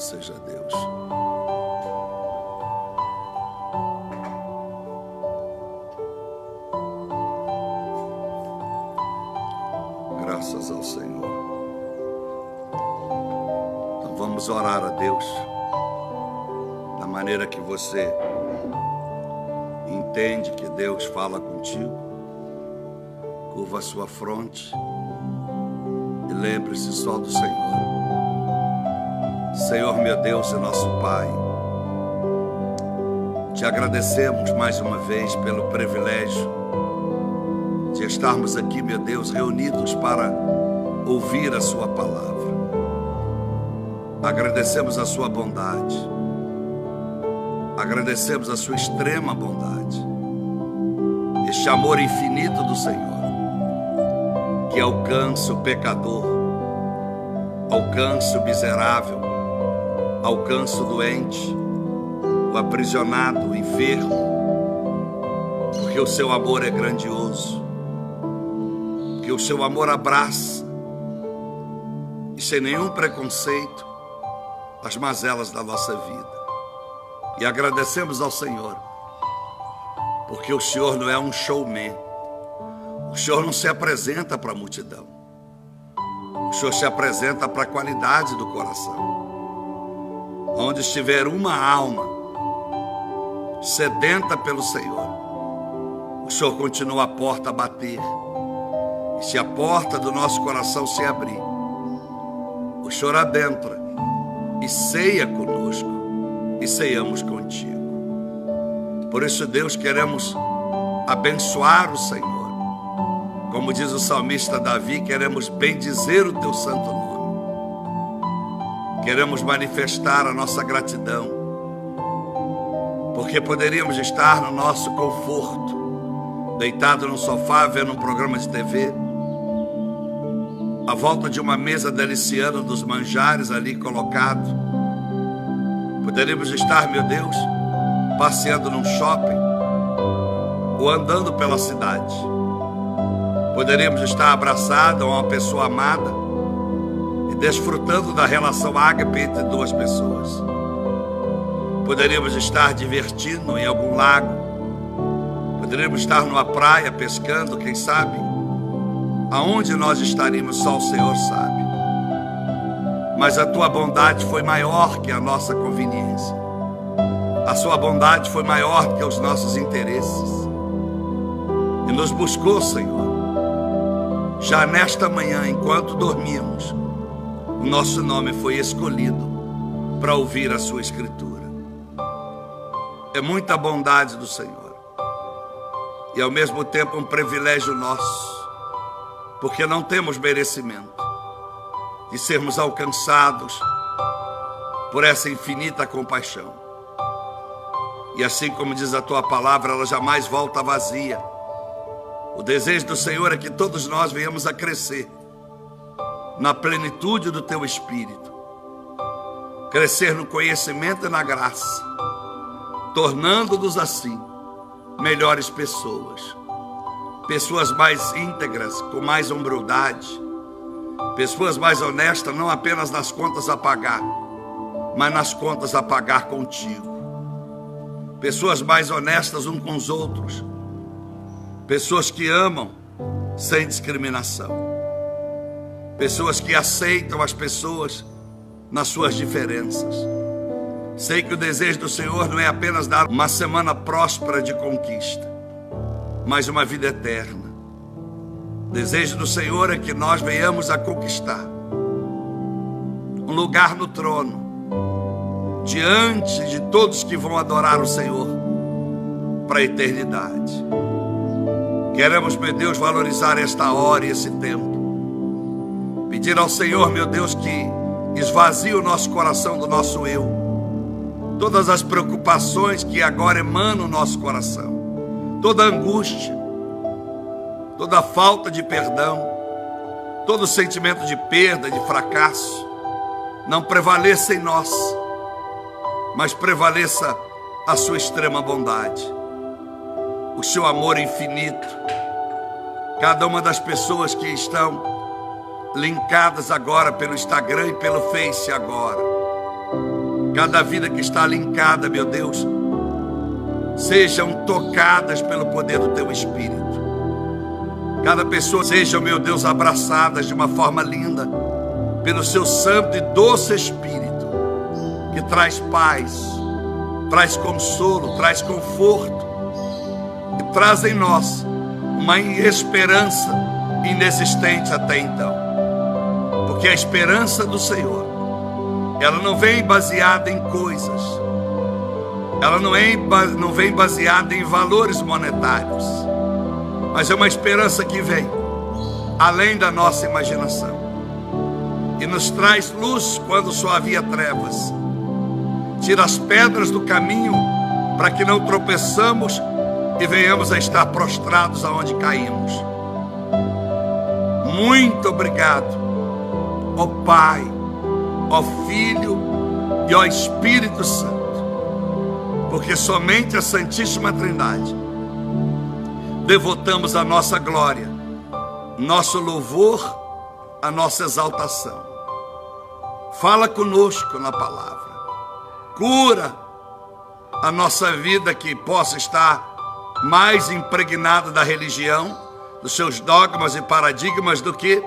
seja Deus. Graças ao Senhor. Então vamos orar a Deus da maneira que você entende que Deus fala contigo. Curva a sua fronte e lembre-se só do Senhor. Senhor, meu Deus e nosso Pai, te agradecemos mais uma vez pelo privilégio de estarmos aqui, meu Deus, reunidos para ouvir a sua palavra. Agradecemos a sua bondade, agradecemos a sua extrema bondade, este amor infinito do Senhor, que alcança o pecador, alcança o miserável, alcança o doente, o aprisionado, o enfermo, porque o seu amor é grandioso, porque o seu amor abraça, e sem nenhum preconceito, as mazelas da nossa vida. E agradecemos ao Senhor, porque o Senhor não é um showman, o Senhor não se apresenta para a multidão, o Senhor se apresenta para a qualidade do coração. Onde estiver uma alma sedenta pelo Senhor, o Senhor continua a porta a bater. E se a porta do nosso coração se abrir, o Senhor adentra e ceia conosco, e ceiamos contigo. Por isso, Deus, queremos abençoar o Senhor. Como diz o salmista Davi, queremos bendizer o teu santo nome. Queremos manifestar a nossa gratidão, porque poderíamos estar no nosso conforto, deitado no sofá, vendo um programa de TV, à volta de uma mesa deliciando dos manjares ali colocado. Poderíamos estar, meu Deus, passeando num shopping ou andando pela cidade. Poderíamos estar abraçados a uma pessoa amada, desfrutando da relação ágape entre duas pessoas. Poderíamos estar divertindo em algum lago, poderíamos estar numa praia pescando, quem sabe? Aonde nós estaríamos, só o Senhor sabe. Mas a tua bondade foi maior que a nossa conveniência. A sua bondade foi maior que os nossos interesses. E nos buscou, Senhor. Já nesta manhã, enquanto dormíamos, o nosso nome foi escolhido para ouvir a sua escritura. É muita bondade do Senhor e ao mesmo tempo um privilégio nosso, porque não temos merecimento de sermos alcançados por essa infinita compaixão. E assim como diz a tua palavra, ela jamais volta vazia. O desejo do Senhor é que todos nós venhamos a crescer na plenitude do teu Espírito, crescer no conhecimento e na graça, tornando-nos assim melhores pessoas, pessoas mais íntegras, com mais humildade, pessoas mais honestas, não apenas nas contas a pagar, mas nas contas a pagar contigo, pessoas mais honestas uns com os outros, pessoas que amam sem discriminação, pessoas que aceitam as pessoas nas suas diferenças. Sei que o desejo do Senhor não é apenas dar uma semana próspera de conquista, mas uma vida eterna. O desejo do Senhor é que nós venhamos a conquistar um lugar no trono, diante de todos que vão adorar o Senhor para a eternidade. Queremos, meu Deus, valorizar esta hora e esse tempo. Pedir ao Senhor, meu Deus, que esvazie o nosso coração do nosso eu. Todas as preocupações que agora emanam o nosso coração. Toda angústia. Toda falta de perdão. Todo sentimento de perda, de fracasso. Não prevaleça em nós, mas prevaleça a sua extrema bondade. O seu amor infinito. Cada uma das pessoas que estão linkadas agora pelo Instagram e pelo Face agora, Cada vida que está linkada, meu Deus, sejam tocadas pelo poder do Teu Espírito. Cada pessoa seja, meu Deus, abraçadas de uma forma linda pelo Seu santo e doce Espírito, que traz paz, traz consolo, traz conforto e traz em nós uma esperança inexistente até então. Porque a esperança do Senhor, ela não vem baseada em coisas, ela não vem baseada em valores monetários, mas é uma esperança que vem além da nossa imaginação e nos traz luz quando só havia trevas. Tira as pedras do caminho para que não tropeçamos e venhamos a estar prostrados aonde caímos. Muito obrigado, ó Pai, ó Filho e ó Espírito Santo, porque somente a Santíssima Trindade devotamos a nossa glória, nosso louvor, a nossa exaltação. Fala conosco na palavra, cura a nossa vida que possa estar mais impregnada da religião, dos seus dogmas e paradigmas, do que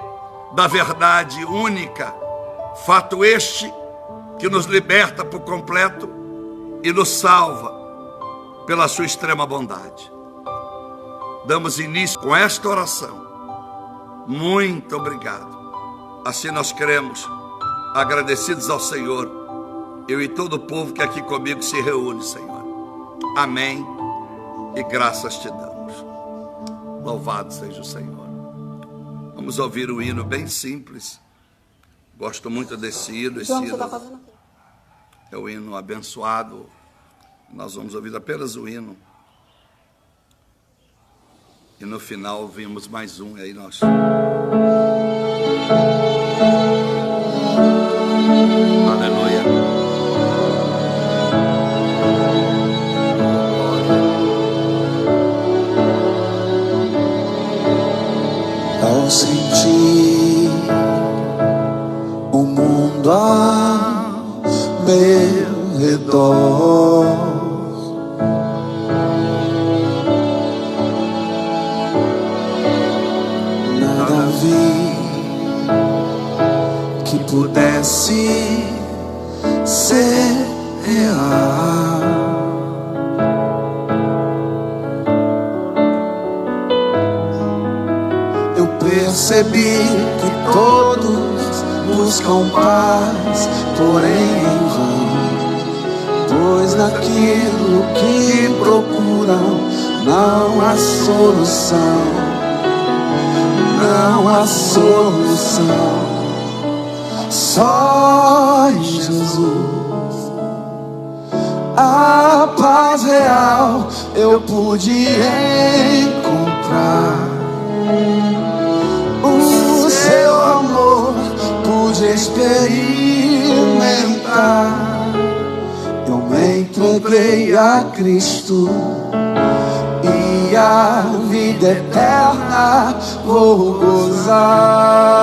da verdade única, fato este que nos liberta por completo e nos salva pela sua extrema bondade. Damos início com esta oração. Muito obrigado. Assim nós queremos, agradecidos ao Senhor, eu e todo o povo que aqui comigo se reúne, Senhor. Amém. E graças te damos. Louvado seja o Senhor. Vamos ouvir um hino bem simples. Gosto muito desse hino. Esse hino é o hino abençoado. Nós vamos ouvir apenas o hino. E no final ouvimos mais um. E aí nós... Aleluia. Ao sentir o mundo ao meu redor, nada vi que pudesse ser real. Percebi que todos buscam paz, porém em vão, pois naquilo que procuram não há solução, não há solução. Só em Jesus a paz real eu pude encontrar. O seu amor pude experimentar. Eu me entreguei a Cristo e a vida eterna vou gozar.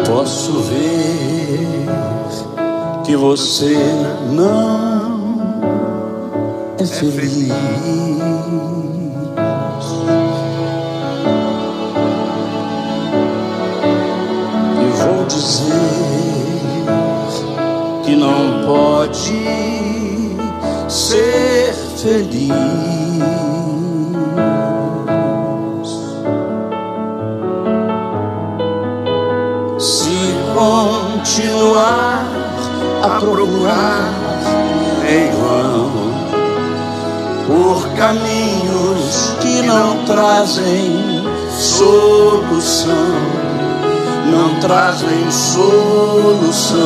Posso ver que você não é feliz, e vou dizer que não pode ser feliz continuar a procurar em vão por caminhos que não trazem solução, não trazem solução.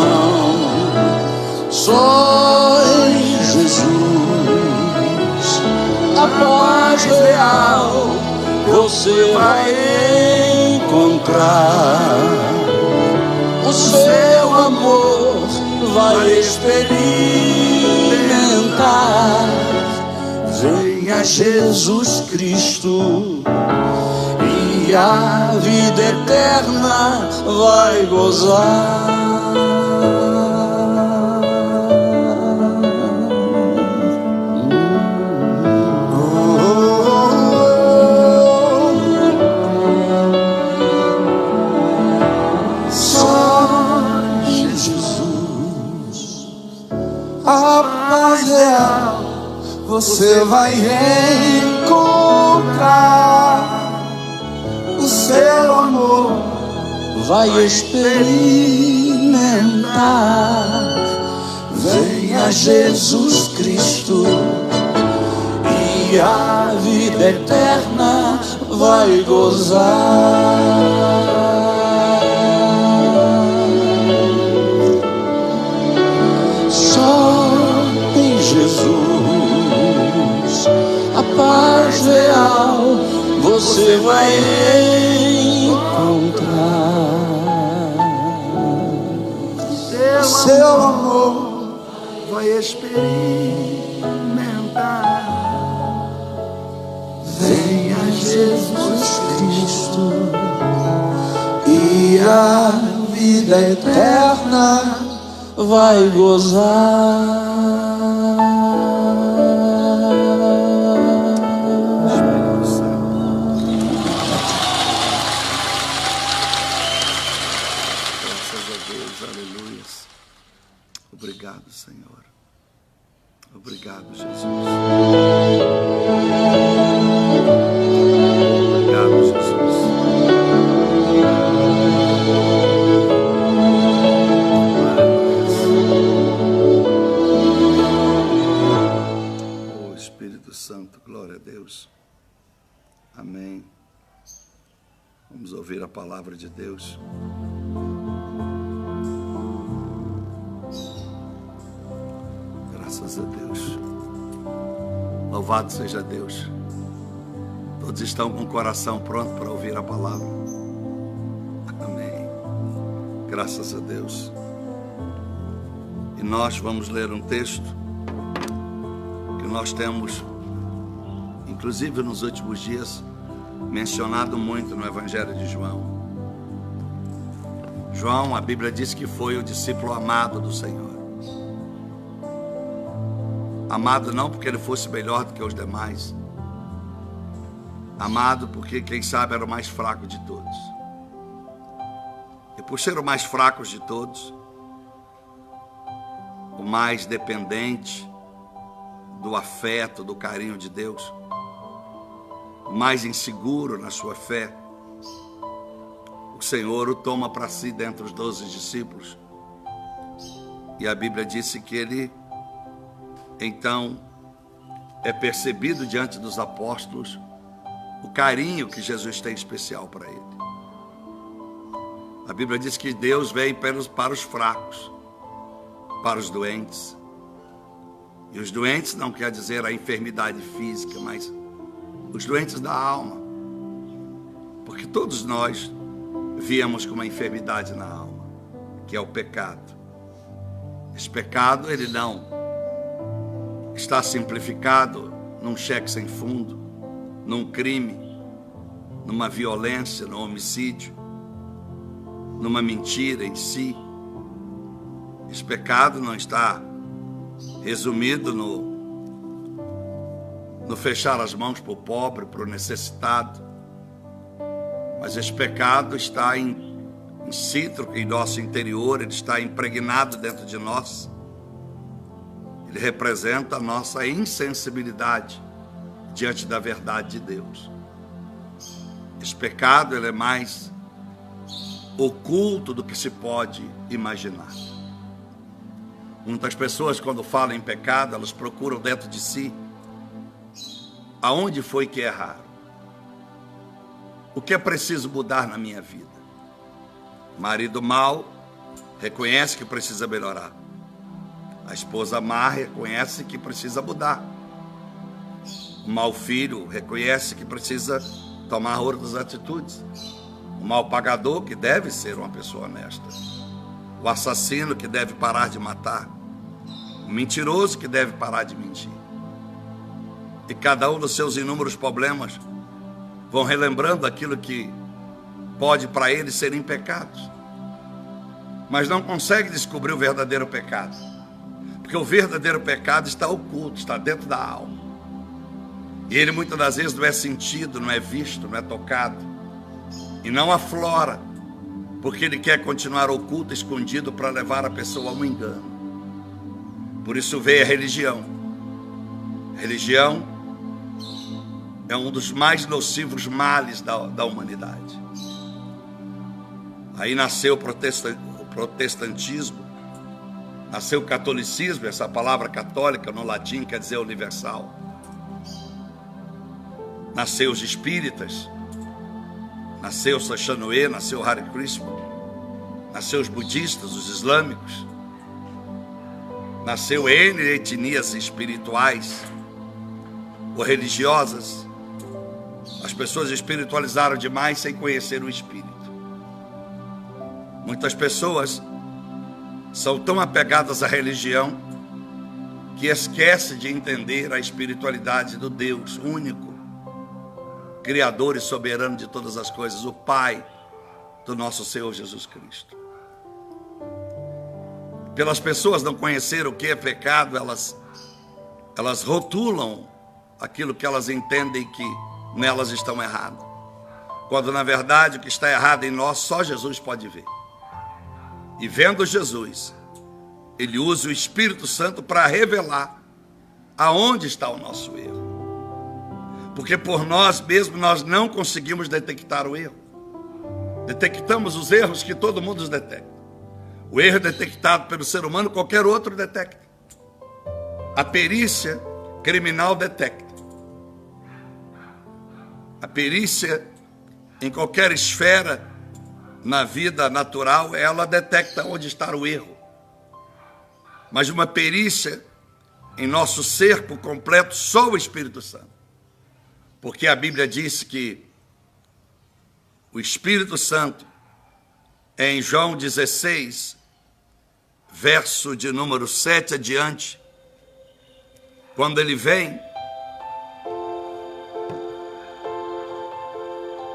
Só em Jesus a paz real você vai encontrar. O seu amor vai experimentar. venha Jesus Cristo e a vida eterna vai gozar. A paz real você vai encontrar, o seu amor vai experimentar. Venha Jesus Cristo e a vida eterna vai gozar. Jesus, a paz real você vai encontrar. Seu amor vai experimentar. Venha Jesus Cristo e a vida eterna vai gozar. Obrigado, Senhor. Obrigado, Jesus. Obrigado, Jesus. Oh, Espírito Santo, glória a Deus. Amém. Vamos ouvir a palavra de Deus. Graças a Deus. Louvado seja Deus. Todos estão com o coração pronto para ouvir a palavra. Amém. Graças a Deus. E nós vamos ler um texto que nós temos, inclusive nos últimos dias, mencionado muito no Evangelho de João. João, a Bíblia diz que foi o discípulo amado do Senhor. Amado não porque ele fosse melhor do que os demais. Amado porque, quem sabe, era o mais fraco de todos. E por ser o mais fraco de todos, o mais dependente do afeto, do carinho de Deus, o mais inseguro na sua fé, o Senhor o toma para si dentre os 12 discípulos. E a Bíblia disse que ele então é percebido diante dos apóstolos o carinho que Jesus tem especial para ele. A Bíblia diz que Deus vem para os fracos, para os doentes. E os doentes não quer dizer a enfermidade física, mas os doentes da alma. Porque todos nós viemos com uma enfermidade na alma, que é o pecado. Esse pecado, ele não está simplificado num cheque sem fundo, num crime, numa violência, num homicídio, numa mentira em si. Esse pecado não está resumido no fechar as mãos para o pobre, para o necessitado, mas esse pecado está em citro em nosso interior, ele está impregnado dentro de nós. Ele representa a nossa insensibilidade diante da verdade de Deus. Esse pecado, ele é mais oculto do que se pode imaginar. Muitas pessoas, quando falam em pecado, elas procuram dentro de si aonde foi que erraram. O que é preciso mudar na minha vida? Marido mau reconhece que precisa melhorar. A esposa má reconhece que precisa mudar. O mau filho reconhece que precisa tomar outras atitudes. O mau pagador, que deve ser uma pessoa honesta. O assassino, que deve parar de matar. O mentiroso, que deve parar de mentir. e cada um dos seus inúmeros problemas vão relembrando aquilo que pode para eles serem pecados, mas não consegue descobrir o verdadeiro pecado, porque o verdadeiro pecado está oculto, está dentro da alma, e ele muitas das vezes não é sentido, não é visto, não é tocado, e não aflora, porque ele quer continuar oculto, escondido, para levar a pessoa a um engano. Por isso veio a religião. A religião é um dos mais nocivos males da humanidade. Aí nasceu o protestantismo, nasceu o catolicismo, essa palavra católica no latim quer dizer universal. Nasceu os espíritas, nasceu o Sachanoe, nasceu o Hare Krishna, nasceu os budistas, os islâmicos, nasceu N etnias espirituais ou religiosas. As pessoas espiritualizaram demais sem conhecer o Espírito. Muitas pessoas são tão apegadas à religião que esquecem de entender a espiritualidade do Deus único, Criador e soberano de todas as coisas, o Pai do nosso Senhor Jesus Cristo. Pelas pessoas não conhecer o que é pecado, elas rotulam aquilo que elas entendem que nelas estão erradas, quando na verdade o que está errado em nós só Jesus pode ver. E vendo Jesus, ele usa o Espírito Santo para revelar aonde está o nosso erro, porque por nós mesmos nós não conseguimos detectar o erro. Detectamos os erros que todo mundo os detecta. O erro detectado pelo ser humano, qualquer outro detecta. A perícia criminal detecta. A perícia, em qualquer esfera na vida natural, ela detecta onde está o erro. Mas uma perícia em nosso ser por completo, só o Espírito Santo. Porque a Bíblia diz que o Espírito Santo, em João 16, verso de número 7 adiante, quando ele vem,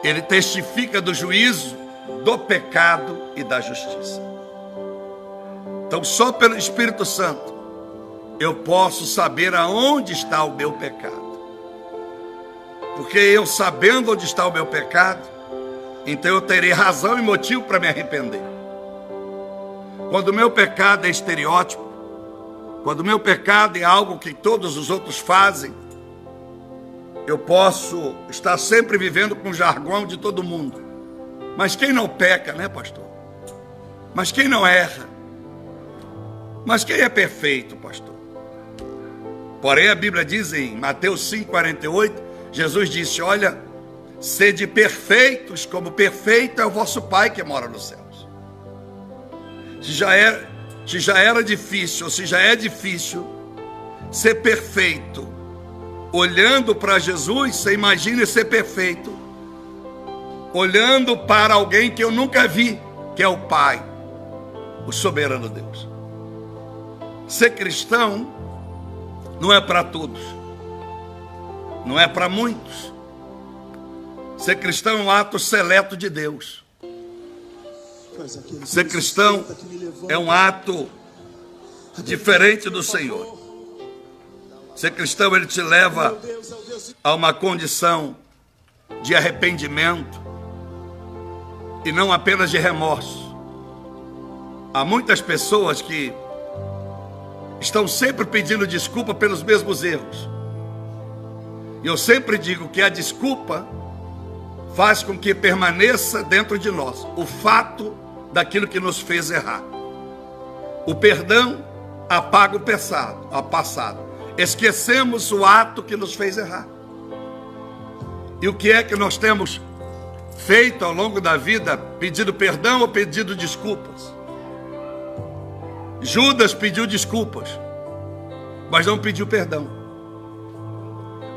ele testifica do juízo, do pecado e da justiça. Então, só pelo Espírito Santo eu posso saber aonde está o meu pecado. Porque eu, sabendo onde está o meu pecado, então eu terei razão e motivo para me arrepender. Quando o meu pecado é estereótipo, quando o meu pecado é algo que todos os outros fazem, eu posso estar sempre vivendo com o jargão de todo mundo. Mas quem não peca, né, pastor? Mas quem não erra? Mas quem é perfeito, pastor? Porém, a Bíblia diz em Mateus 5,48, Jesus disse, olha, sede perfeitos, como perfeito é o vosso Pai que mora nos céus. Se já era difícil, ou se já é difícil ser perfeito, olhando para Jesus, você imagina ser perfeito, olhando para alguém que eu nunca vi, que é o Pai, o soberano Deus. Ser cristão não é para todos, não é para muitos. Ser cristão é um ato seleto de Deus. Ser cristão é um ato diferente do Senhor. Ser cristão, ele te leva a uma condição de arrependimento e não apenas de remorso. Há muitas pessoas que estão sempre pedindo desculpa pelos mesmos erros. E eu sempre digo que a desculpa faz com que permaneça dentro de nós o fato daquilo que nos fez errar. O perdão apaga o passado. Esquecemos o ato que nos fez errar. E o que é que nós temos feito ao longo da vida, pedindo perdão ou pedindo desculpas? Judas pediu desculpas, mas não pediu perdão.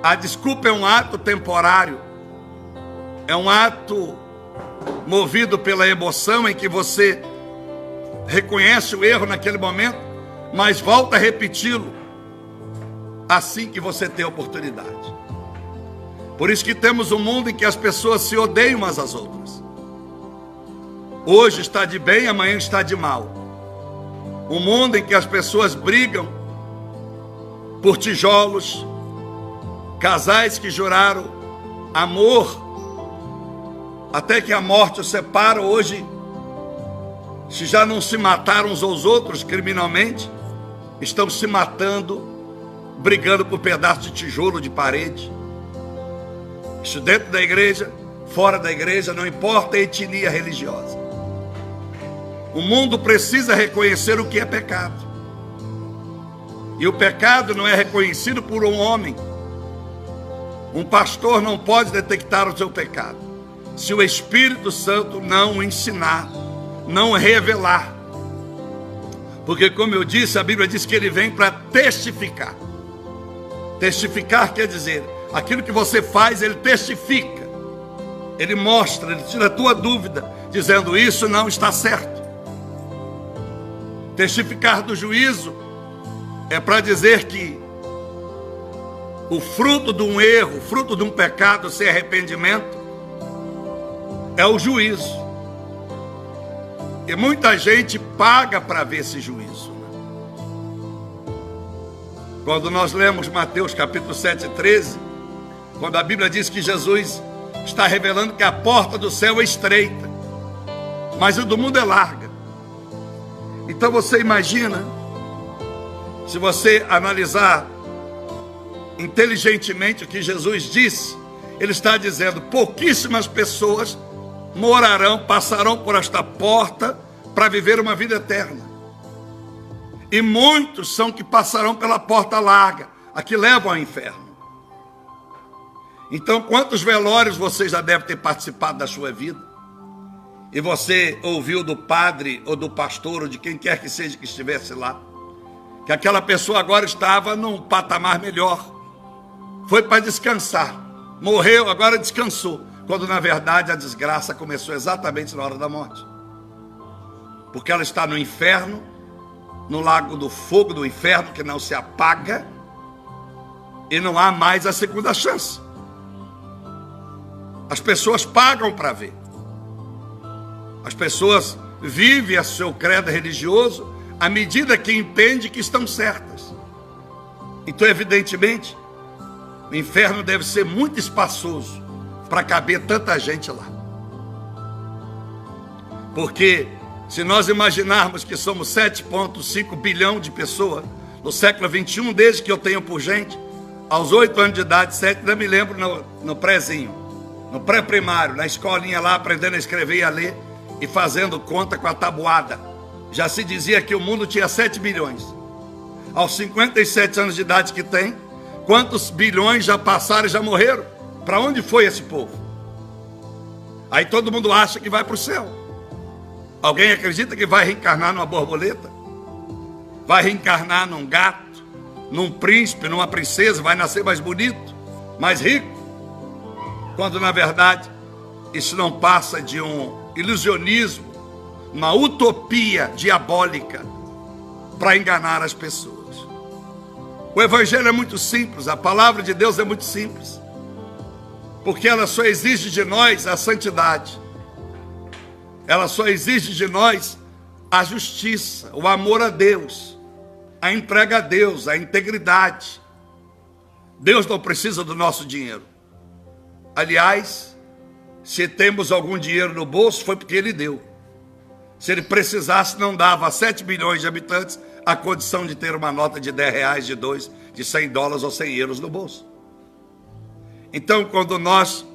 A desculpa é um ato temporário, é um ato movido pela emoção em que você reconhece o erro naquele momento, mas volta a repeti-lo. assim que você tem oportunidade. Por isso que temos um mundo em que as pessoas se odeiam umas às outras. Hoje está de bem, amanhã está de mal. Um mundo em que as pessoas brigam por tijolos, casais que juraram amor, até que a morte os separa. Hoje, se já não se mataram uns aos outros criminalmente, estão se matando, brigando por pedaço de tijolo de parede. Isso dentro da igreja, fora da igreja, não importa a etnia religiosa. O mundo precisa reconhecer o que é pecado. E o pecado não é reconhecido por um homem. Um pastor não pode detectar o seu pecado se o Espírito Santo não ensinar, não revelar. Porque, como eu disse, a Bíblia diz que ele vem para testificar. Testificar quer dizer, aquilo que você faz, ele testifica. Ele mostra, ele tira a tua dúvida, dizendo, isso não está certo. Testificar do juízo é para dizer que o fruto de um erro, o fruto de um pecado sem arrependimento, é o juízo. E muita gente paga para ver esse juízo. Quando nós lemos Mateus capítulo 7:13, quando a Bíblia diz que Jesus está revelando que a porta do céu é estreita, mas a do mundo é larga. Então você imagina, se você analisar inteligentemente o que Jesus disse, ele está dizendo, pouquíssimas pessoas passarão por esta porta para viver uma vida eterna. E muitos são que passarão pela porta larga, a que leva ao inferno. Então, quantos velórios você já deve ter participado da sua vida? E você ouviu do padre ou do pastor ou de quem quer que seja que estivesse lá, que aquela pessoa agora estava num patamar melhor, foi para descansar, morreu, agora descansou, quando na verdade a desgraça começou exatamente na hora da morte, porque ela está no inferno, no lago do fogo do inferno que não se apaga, e não há mais a segunda chance. As pessoas pagam para ver. As pessoas vivem a seu credo religioso à medida que entendem que estão certas. Então, evidentemente, o inferno deve ser muito espaçoso para caber tanta gente lá. Porque se nós imaginarmos que somos 7,5 bilhão de pessoas no século 21, desde que eu tenho por gente, aos 8 anos de idade, 7, ainda me lembro no prézinho, no pré-primário, na escolinha lá, aprendendo a escrever e a ler e fazendo conta com a tabuada. Já se dizia que o mundo tinha 7 bilhões. Aos 57 anos de idade que tem, quantos bilhões já passaram e já morreram? Para onde foi esse povo? Aí todo mundo acha que vai para o céu. Alguém acredita que vai reencarnar numa borboleta? Vai reencarnar num gato, num príncipe, numa princesa, vai nascer mais bonito, mais rico? Quando na verdade isso não passa de um ilusionismo, uma utopia diabólica para enganar as pessoas. O evangelho é muito simples, a palavra de Deus é muito simples, porque ela só exige de nós a santidade, ela só exige de nós a justiça, o amor a Deus, a entrega a Deus, a integridade. Deus não precisa do nosso dinheiro. Aliás, se temos algum dinheiro no bolso, foi porque Ele deu. Se Ele precisasse, não dava a 7 bilhões de habitantes a condição de ter uma nota de 10 reais, de 2, de 100 dólares ou 100 euros no bolso. Então, quando nós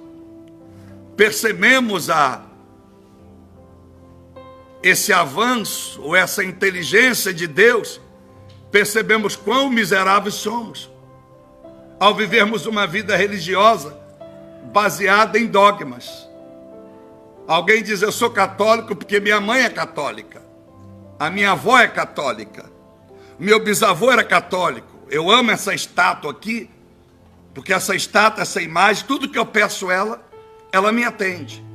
percebemos esse avanço, ou essa inteligência de Deus, percebemos quão miseráveis somos, ao vivermos uma vida religiosa, baseada em dogmas. Alguém diz, eu sou católico porque minha mãe é católica, a minha avó é católica, meu bisavô era católico, eu amo essa estátua aqui, porque essa estátua, essa imagem, tudo que eu peço ela me atende.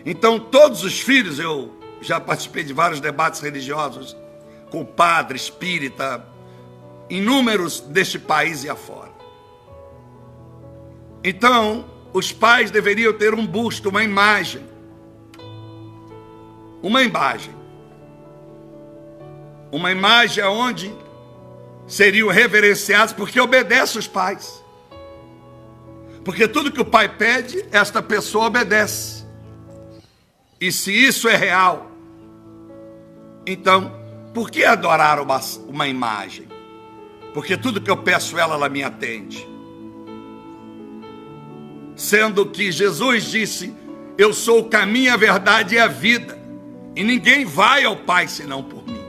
Então todos os filhos, eu já participei de vários debates religiosos, com padre, espírita, inúmeros deste país e afora. Então, os pais deveriam ter um busto, uma imagem. Uma imagem. Uma imagem onde seriam reverenciados porque obedece os pais. Porque tudo que o pai pede, esta pessoa obedece. E se isso é real, então, por que adorar uma imagem? Porque tudo que eu peço ela me atende. Sendo que Jesus disse, eu sou o caminho, a verdade e a vida. E ninguém vai ao Pai senão por mim.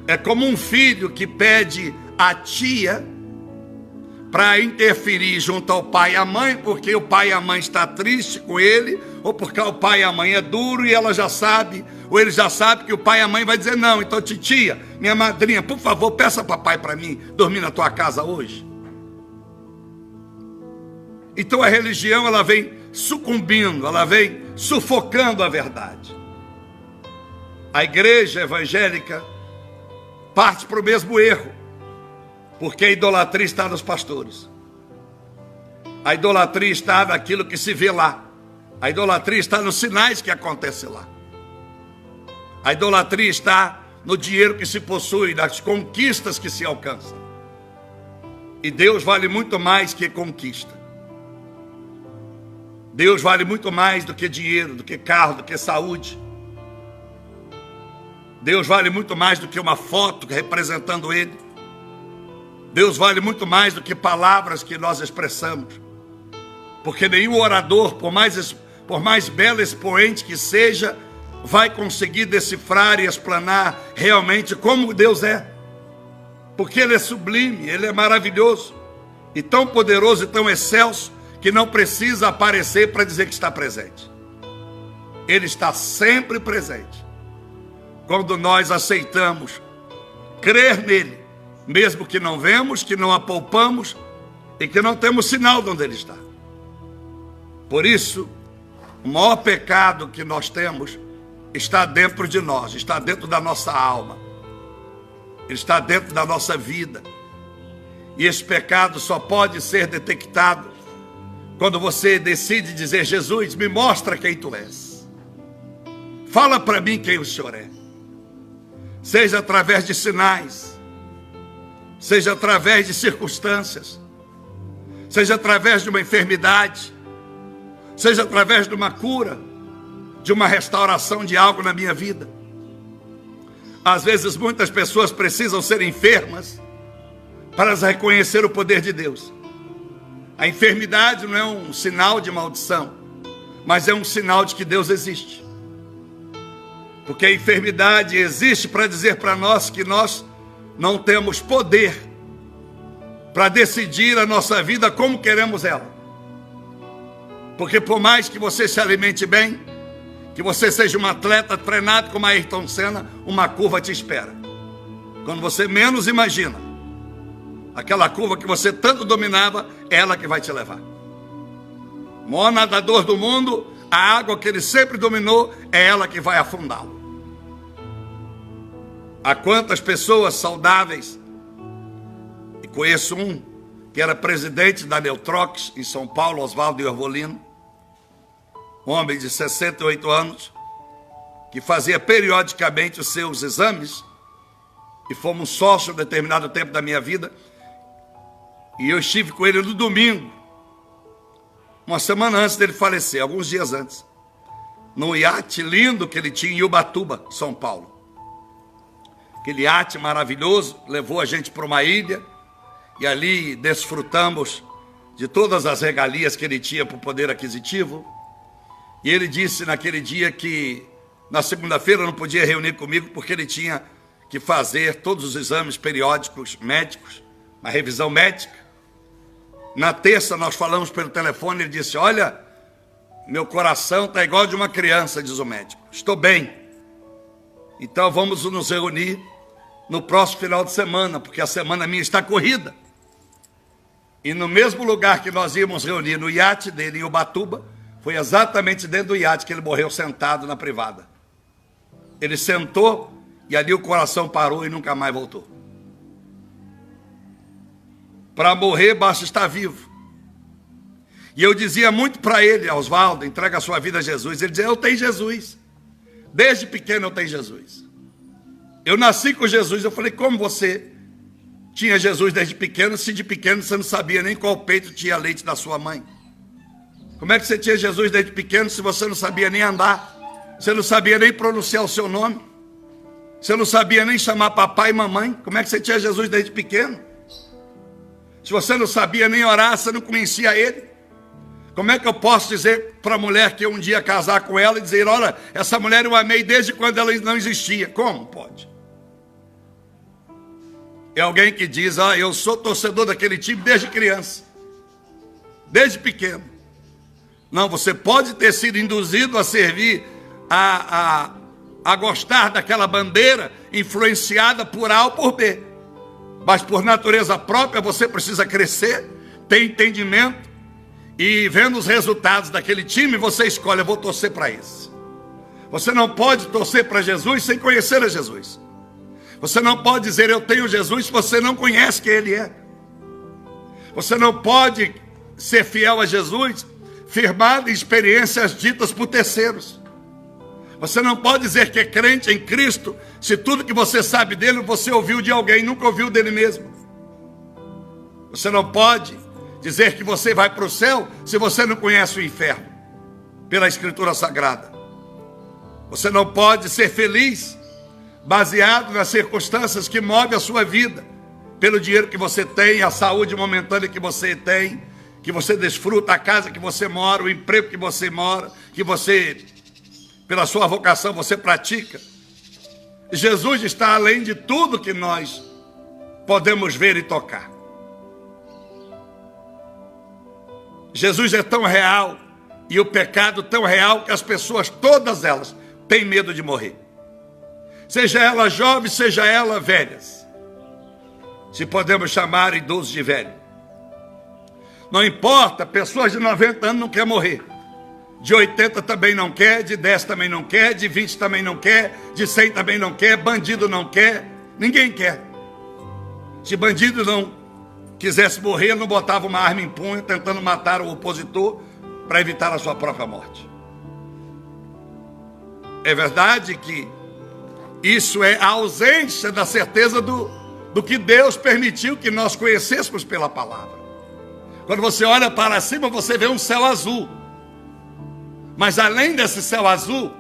É como um filho que pede a tia para interferir junto ao pai e à mãe, porque o pai e a mãe está triste com ele, ou porque o pai e a mãe é duro e ela já sabe, ou ele já sabe que o pai e a mãe vai dizer não. Então, titia, minha madrinha, por favor, peça papai para mim dormir na tua casa hoje. Então a religião, ela vem sucumbindo, ela vem sufocando a verdade. A igreja evangélica parte para o mesmo erro, porque a idolatria está nos pastores. A idolatria está naquilo que se vê lá. A idolatria está nos sinais que acontecem lá. A idolatria está no dinheiro que se possui, nas conquistas que se alcançam. E Deus vale muito mais que conquista. Deus vale muito mais do que dinheiro, do que carro, do que saúde. Deus vale muito mais do que uma foto representando Ele. Deus vale muito mais do que palavras que nós expressamos. Porque nenhum orador, por mais belo expoente que seja, vai conseguir decifrar e explanar realmente como Deus é. Porque Ele é sublime, Ele é maravilhoso, e tão poderoso e tão excelso, que não precisa aparecer para dizer que está presente. Ele está sempre presente. Quando nós aceitamos crer nele, mesmo que não vemos, que não apalpamos e que não temos sinal de onde ele está. Por isso, o maior pecado que nós temos está dentro de nós, está dentro da nossa alma, ele está dentro da nossa vida. E esse pecado só pode ser detectado quando você decide dizer, Jesus, me mostra quem tu és. Fala para mim quem o Senhor é. Seja através de sinais, seja através de circunstâncias, seja através de uma enfermidade, seja através de uma cura, de uma restauração de algo na minha vida. Às vezes muitas pessoas precisam ser enfermas para reconhecer o poder de Deus. A enfermidade não é um sinal de maldição, mas é um sinal de que Deus existe. Porque a enfermidade existe para dizer para nós que nós não temos poder para decidir a nossa vida como queremos ela. Porque por mais que você se alimente bem, que você seja um atleta treinado como Ayrton Senna, uma curva te espera. Quando você menos imagina, aquela curva que você tanto dominava, é ela que vai te levar. O maior nadador do mundo, a água que ele sempre dominou, é ela que vai afundá-lo. Há quantas pessoas saudáveis, e conheço um que era presidente da Neutrox em São Paulo, Oswaldo Iervolino, um homem de 68 anos, que fazia periodicamente os seus exames, e fomos sócios em determinado tempo da minha vida, e eu estive com ele no domingo, uma semana antes dele falecer, alguns dias antes, num iate lindo que ele tinha em Ubatuba, São Paulo. Aquele iate maravilhoso, levou a gente para uma ilha, e ali desfrutamos de todas as regalias que ele tinha para o poder aquisitivo. E ele disse naquele dia que na segunda-feira não podia reunir comigo porque ele tinha que fazer todos os exames periódicos médicos, uma revisão médica. Na terça nós falamos pelo telefone, ele disse, olha, meu coração está igual de uma criança, diz o médico, estou bem. Então vamos nos reunir no próximo final de semana, porque a semana minha está corrida. E no mesmo lugar que nós íamos reunir, no iate dele em Ubatuba, foi exatamente dentro do iate que ele morreu sentado na privada. Ele sentou e ali o coração parou e nunca mais voltou. Para morrer basta estar vivo. E eu dizia muito para ele: Oswaldo, entrega a sua vida a Jesus. Ele dizia: eu tenho Jesus. Desde pequeno eu tenho Jesus. Eu nasci com Jesus. Eu falei: como você tinha Jesus desde pequeno, se de pequeno você não sabia nem qual peito tinha leite da sua mãe? Como é que você tinha Jesus desde pequeno se você não sabia nem andar? Você não sabia nem pronunciar o seu nome? Você não sabia nem chamar papai e mamãe? Como é que você tinha Jesus desde pequeno? Se você não sabia nem orar, você não conhecia ele? Como é que eu posso dizer para a mulher que eu um dia casar com ela e dizer: olha, essa mulher eu amei desde quando ela não existia? Como pode? É alguém que diz: eu sou torcedor daquele time desde criança, desde pequeno. Não, você pode ter sido induzido a servir, a gostar daquela bandeira, influenciada por A ou por B. Mas por natureza própria você precisa crescer, ter entendimento, e vendo os resultados daquele time, você escolhe: eu vou torcer para esse. Você não pode torcer para Jesus sem conhecer a Jesus. Você não pode dizer eu tenho Jesus se você não conhece quem Ele é. Você não pode ser fiel a Jesus firmado em experiências ditas por terceiros. Você não pode dizer que é crente em Cristo se tudo que você sabe dele você ouviu de alguém, nunca ouviu dele mesmo. Você não pode dizer que você vai para o céu se você não conhece o inferno pela Escritura Sagrada. Você não pode ser feliz baseado nas circunstâncias que movem a sua vida, pelo dinheiro que você tem, a saúde momentânea que você tem, que você desfruta, a casa que você mora, o emprego que você mora, que você, pela sua vocação, você pratica. Jesus está além de tudo que nós podemos ver e tocar. Jesus é tão real e o pecado tão real que as pessoas, todas elas, têm medo de morrer. Seja ela jovem, seja ela velhas. Se podemos chamar idosos de velho. Não importa, pessoas de 90 anos não querem morrer. De 80 também não quer, de 10 também não quer, de 20 também não quer, de 100 também não quer, bandido não quer, ninguém quer. Se bandido não quisesse morrer, não botava uma arma em punho tentando matar o opositor para evitar a sua própria morte. É verdade que isso é a ausência da certeza do que Deus permitiu que nós conhecêssemos pela palavra. Quando você olha para cima, você vê um céu azul. Mas além desse céu azul,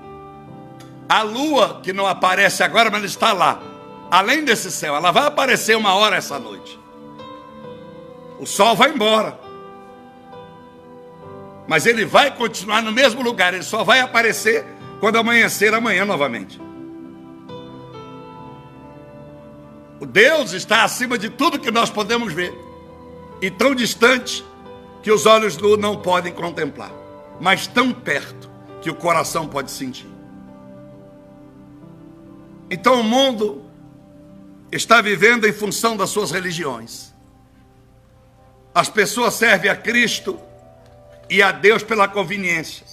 a lua, que não aparece agora, mas está lá. Além desse céu, ela vai aparecer uma hora essa noite. O sol vai embora. Mas ele vai continuar no mesmo lugar. Ele só vai aparecer quando amanhecer amanhã novamente. O Deus está acima de tudo que nós podemos ver. E tão distante que os olhos nus não podem contemplar. Mas tão perto que o coração pode sentir. Então o mundo está vivendo em função das suas religiões. As pessoas servem a Cristo e a Deus pela conveniência.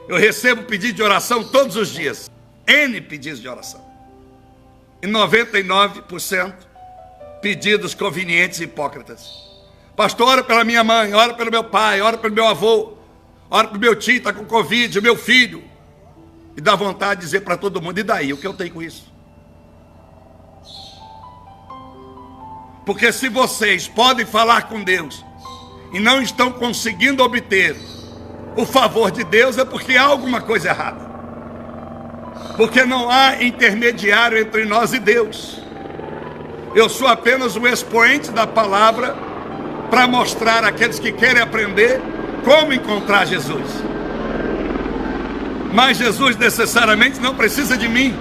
Eu recebo pedido de oração todos os dias. N pedidos de oração. E 99% pedidos convenientes e hipócritas. Pastor, ora pela minha mãe, ora pelo meu pai, ora pelo meu avô, ora pelo meu tio, está com Covid, o meu filho. E dá vontade de dizer para todo mundo: e daí? O que eu tenho com isso? Porque se vocês podem falar com Deus e não estão conseguindo obter o favor de Deus, é porque há alguma coisa errada. Porque não há intermediário entre nós e Deus. Eu sou apenas um expoente da palavra para mostrar àqueles que querem aprender como encontrar Jesus. Mas Jesus necessariamente não precisa de mim.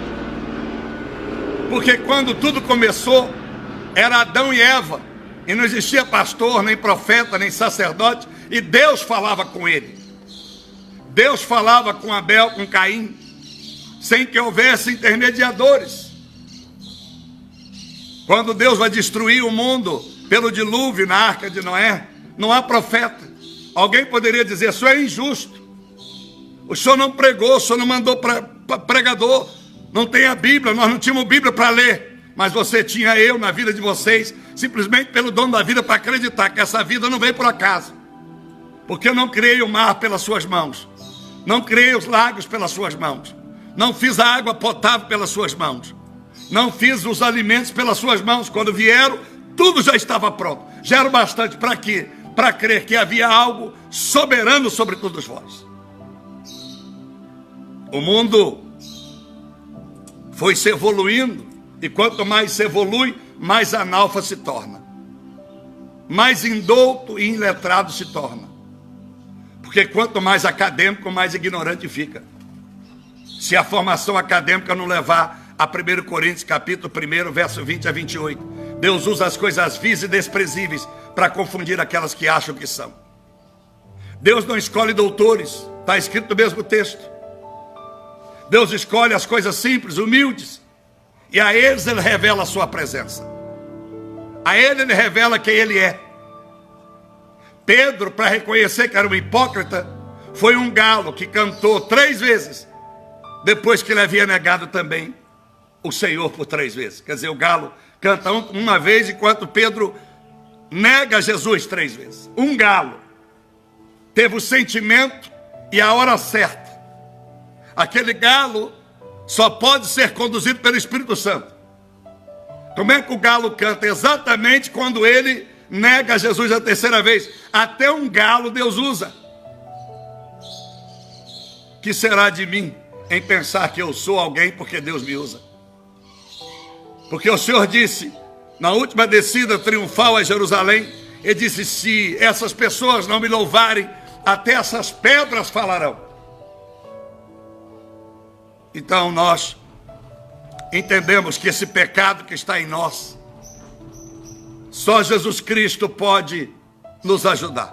Porque quando tudo começou, era Adão e Eva. E não existia pastor, nem profeta, nem sacerdote. E Deus falava com ele. Deus falava com Abel, com Caim, sem que houvesse intermediadores. Quando Deus vai destruir o mundo pelo dilúvio na arca de Noé, não há profeta. Alguém poderia dizer: isso é injusto. O senhor não pregou, o senhor não mandou pregador. Não tem a Bíblia, nós não tínhamos Bíblia para ler. Mas você tinha eu na vida de vocês, simplesmente pelo dono da vida, para acreditar que essa vida não veio por acaso. Porque eu não criei o mar pelas suas mãos, não criei os lagos pelas suas mãos, não fiz a água potável pelas suas mãos, não fiz os alimentos pelas suas mãos. Quando vieram, tudo já estava pronto. Já era bastante para quê? Para crer que havia algo soberano sobre todos vós. O mundo foi se evoluindo, e quanto mais se evolui, mais analfa se torna, mais indouto e iletrado se torna. Porque quanto mais acadêmico, mais ignorante fica. Se a formação acadêmica não levar a 1 Coríntios capítulo 1, verso 20 a 28, Deus usa as coisas vis e desprezíveis para confundir aquelas que acham que são. Deus não escolhe doutores, está escrito no mesmo texto. Deus escolhe as coisas simples, humildes, e a eles Ele revela a sua presença. A Ele revela quem Ele é. Pedro, para reconhecer que era um hipócrita, foi um galo que cantou 3 vezes, depois que ele havia negado também o Senhor por 3 vezes. Quer dizer, o galo canta uma vez, enquanto Pedro nega Jesus 3 vezes. Um galo teve o sentimento e a hora certa. Aquele galo só pode ser conduzido pelo Espírito Santo. Como é que o galo canta? Exatamente quando ele nega Jesus a 3ª vez. Até um galo Deus usa. Que será de mim em pensar que eu sou alguém porque Deus me usa? Porque o Senhor disse, na última descida triunfal a Jerusalém, Ele disse, se essas pessoas não me louvarem, até essas pedras falarão. Então nós entendemos que esse pecado que está em nós, só Jesus Cristo pode nos ajudar.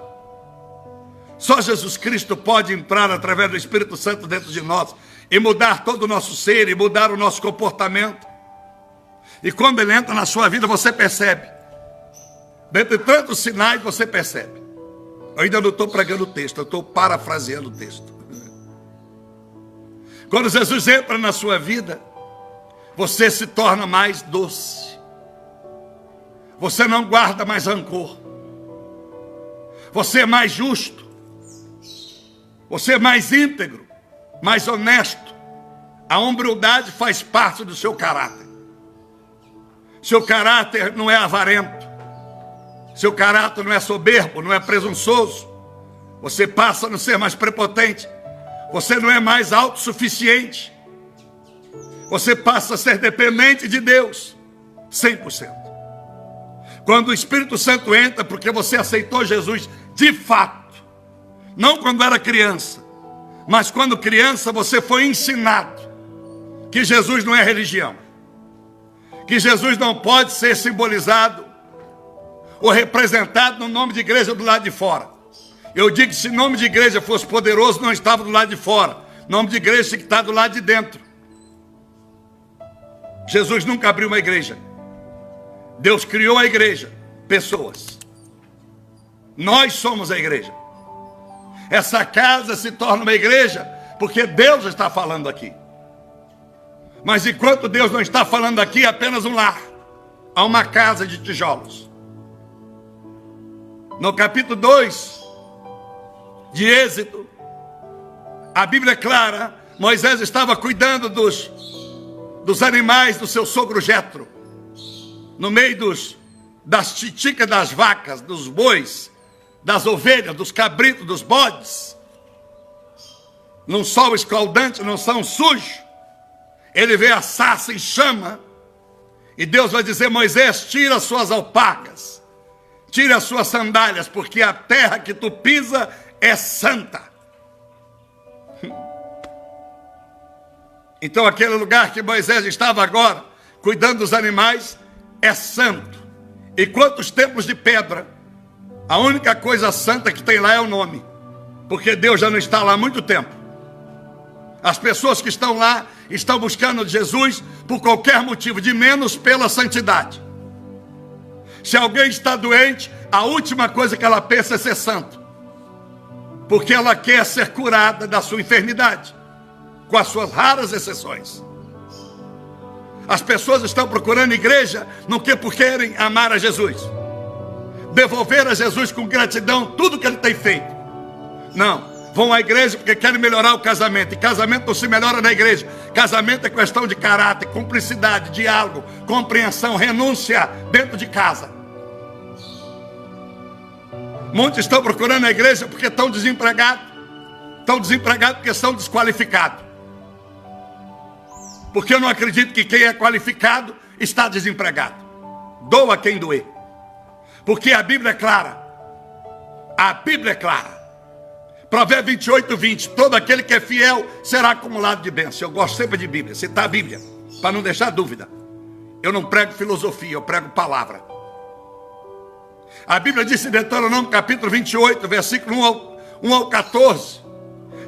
Só Jesus Cristo pode entrar através do Espírito Santo dentro de nós e mudar todo o nosso ser e mudar o nosso comportamento. E quando Ele entra na sua vida, você percebe. Dentre tantos sinais, você percebe. Eu ainda não estou pregando o texto, eu estou parafraseando o texto. Quando Jesus entra na sua vida, você se torna mais doce. Você não guarda mais rancor. Você é mais justo. Você é mais íntegro, mais honesto. A humildade faz parte do seu caráter. Seu caráter não é avarento. Seu caráter não é soberbo, não é presunçoso. Você passa a não ser mais prepotente. Você não é mais autossuficiente. Você passa a ser dependente de Deus, 100%. Quando o Espírito Santo entra, porque você aceitou Jesus de fato, não quando era criança, mas quando criança você foi ensinado que Jesus não é religião, que Jesus não pode ser simbolizado ou representado no nome de igreja do lado de fora. Eu digo que se o nome de igreja fosse poderoso, não estava do lado de fora. O nome de igreja tem que estar do lado de dentro. Jesus nunca abriu uma igreja. Deus criou a igreja, pessoas. Nós somos a igreja. Essa casa se torna uma igreja porque Deus está falando aqui. Mas enquanto Deus não está falando aqui, é apenas um lar. Há uma casa de tijolos. No capítulo 2 de Êxodo, a Bíblia é clara, Moisés estava cuidando dos animais do seu sogro Jetro, no meio das titicas das vacas, dos bois, das ovelhas, dos cabritos, dos bodes, num sol escaldante, num sol sujo. Ele vê a sarça em chama, e Deus vai dizer, Moisés, tira as suas alpacas, tira as suas sandálias, porque a terra que tu pisa é santa. Então aquele lugar que Moisés estava agora, cuidando dos animais, é santo. E quantos templos de pedra, a única coisa santa que tem lá é o nome, porque Deus já não está lá há muito tempo. As pessoas que estão lá estão buscando Jesus por qualquer motivo, de menos pela santidade. Se alguém está doente, a última coisa que ela pensa é ser santo, porque ela quer ser curada da sua enfermidade, com as suas raras exceções. As pessoas estão procurando igreja no que por querem amar a Jesus, devolver a Jesus com gratidão tudo que ele tem feito. Não, vão à igreja porque querem melhorar o casamento. E casamento não se melhora na igreja. Casamento é questão de caráter, cumplicidade, diálogo, compreensão, renúncia dentro de casa. Muitos estão procurando a igreja porque estão desempregados. Estão desempregados porque são desqualificados. Porque eu não acredito que quem é qualificado está desempregado. Doa quem doer. Porque a Bíblia é clara. A Bíblia é clara. Provérbios 28, 20. Todo aquele que é fiel será acumulado de bênção. Eu gosto sempre de Bíblia, citar a Bíblia, para não deixar dúvida. Eu não prego filosofia, eu prego palavra. A Bíblia diz em Deuteronômio capítulo 28, versículo 1 ao 14.